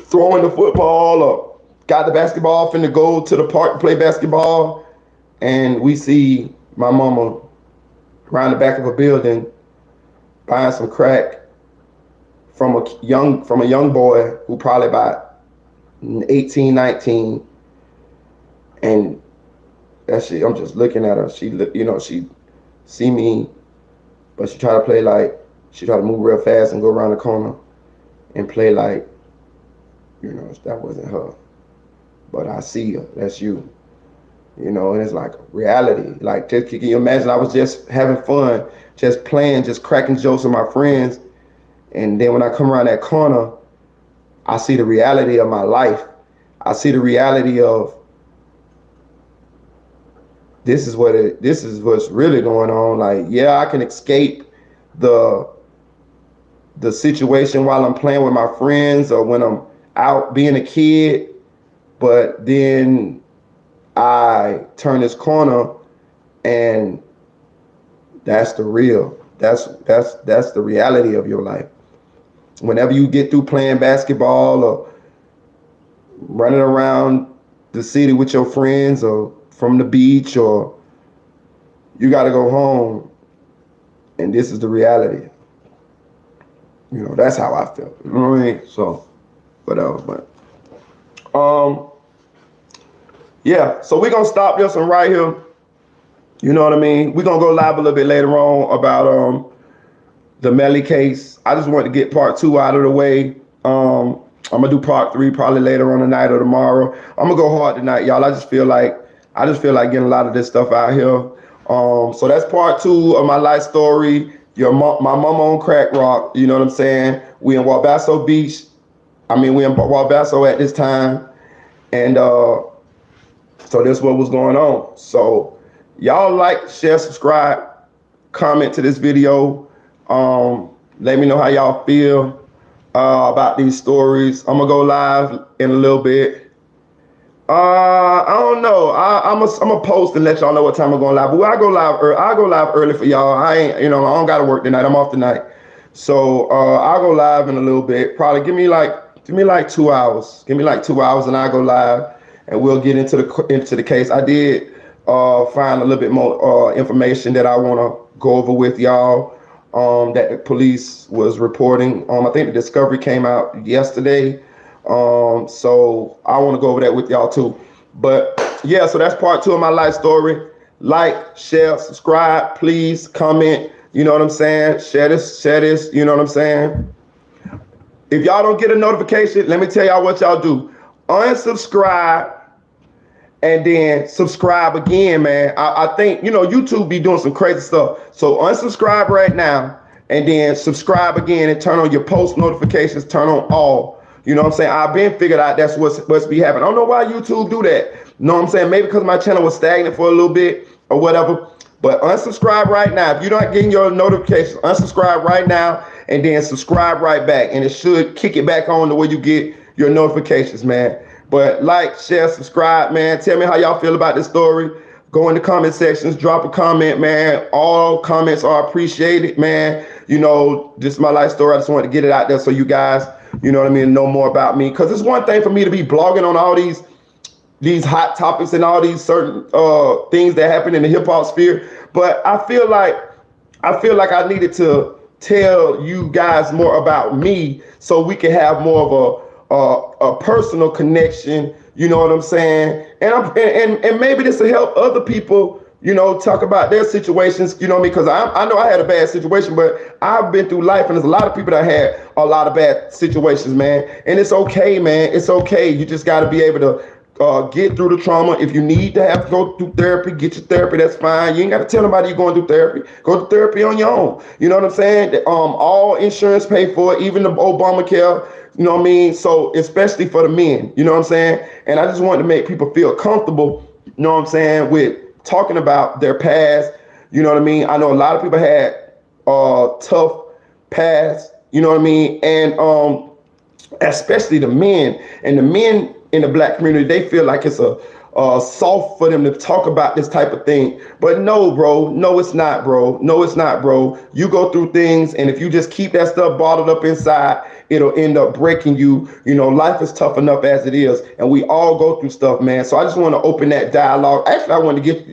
throwing the football, or got the basketball, finna go to the park to play basketball, and we see my mama around the back of a building buying some crack from a young boy who probably about 18, 19, and that shit, I'm just looking at her. She, you know, she see me, but she try to move real fast and go around the corner and play like, you know, that wasn't her. But I see her, that's you. You know, and it's like reality. Like, just, can you imagine? I was just having fun, just playing, just cracking jokes with my friends. And then when I come around that corner, I see the reality of my life. I see the reality of this is what's really going on. Like, yeah, I can escape the situation while I'm playing with my friends or when I'm out being a kid, but then I turn this corner and that's the real. That's the reality of your life. Whenever you get through playing basketball or running around the city with your friends or from the beach, or you got to go home, and this is the reality. You know, that's how I feel. You know what I mean? So, whatever. But yeah, so we're going to stop this one right here. You know what I mean? We're going to go live a little bit later on about the Melly case. I just wanted to get part 2 out of the way. I'm going to do part 3 probably later on tonight or tomorrow. I'm going to go hard tonight, y'all. I just feel like getting a lot of this stuff out here. So that's part 2 of my life story. My mama on crack rock, you know what I'm saying? We in Wabasso Beach. We in Wabasso at this time. And so that's what was going on. So y'all like, share, subscribe, comment to this video. Let me know how y'all feel about these stories. I'm gonna go live in a little bit. I don't know. I'm gonna post and let y'all know what time I'm going live. But I go live early for y'all. I don't gotta work tonight. I'm off tonight. So I'll go live in a little bit. Probably give me like 2 hours. Give me like 2 hours and I'll go live and we'll get into the case. I did find a little bit more information that I wanna go over with y'all. That the police was reporting. I think the discovery came out yesterday. So I want to go over that with y'all too. But yeah, so that's part 2 of my life story. Like, share, subscribe, please comment. You know what I'm saying? Share this, you know what I'm saying? If y'all don't get a notification, let me tell y'all what y'all do. Unsubscribe and then subscribe again, man. I think, YouTube be doing some crazy stuff. So unsubscribe right now and then subscribe again and turn on your post notifications, turn on all. You know what I'm saying? I've been figured out that's what's be happening. I don't know why YouTube do that. You know what I'm saying? Maybe because my channel was stagnant for a little bit or whatever. But unsubscribe right now. If you're not getting your notifications, unsubscribe right now and then subscribe right back. And it should kick it back on the way you get your notifications, man. But like, share, subscribe, man. Tell me how y'all feel about this story. Go in the comment sections, drop a comment, man. All comments are appreciated, man. This is my life story. I just wanted to get it out there so you guys, you know what I mean, know more about me. Because it's one thing for me to be blogging on all these hot topics and all these certain things that happen in the hip hop sphere. But I feel like I needed to tell you guys more about me so we can have more of a personal connection. You know what I'm saying? And maybe this will help other people, talk about their situations, because I know I had a bad situation, but I've been through life and there's a lot of people that had a lot of bad situations, man. And it's okay, man. It's okay. You just got to be able to get through the trauma. If you need to have to go through therapy, get your therapy. That's fine. You ain't got to tell nobody you're going through therapy. Go to therapy on your own. You know what I'm saying? All insurance paid for, even the Obamacare. You know what I mean? So especially for the men, you know what I'm saying? And I just wanted to make people feel comfortable, you know what I'm saying, with talking about their past. You know what I mean? I know a lot of people had tough past, you know what I mean? And especially the men. And the men in the Black community, they feel like it's a soft for them to talk about this type of thing. But no, bro. No, it's not, bro. No, it's not, bro. You go through things, and if you just keep that stuff bottled up inside, it'll end up breaking you. Life is tough enough as it is, and we all go through stuff, man. So I just want to open that dialogue. Actually, I want to get,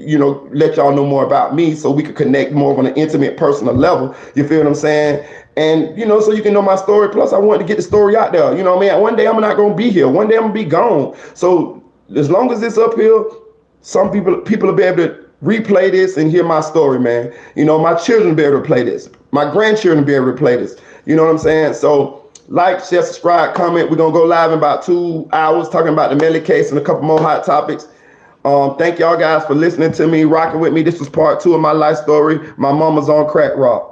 let y'all know more about me so we could connect more on an intimate, personal level. You feel what I'm saying? And, you know, so you can know my story. Plus, I wanted to get the story out there. You know what I mean? One day I'm not going to be here. One day I'm going to be gone. So as long as it's up here, some people will be able to replay this and hear my story, man. You know, my children will be able to play this. My grandchildren will be able to play this. You know what I'm saying? So like, share, subscribe, comment. We're going to go live in about 2 hours talking about the Melly case and a couple more hot topics. Thank y'all guys for listening to me, rocking with me. This was part 2 of my life story. My mama's on crack rock.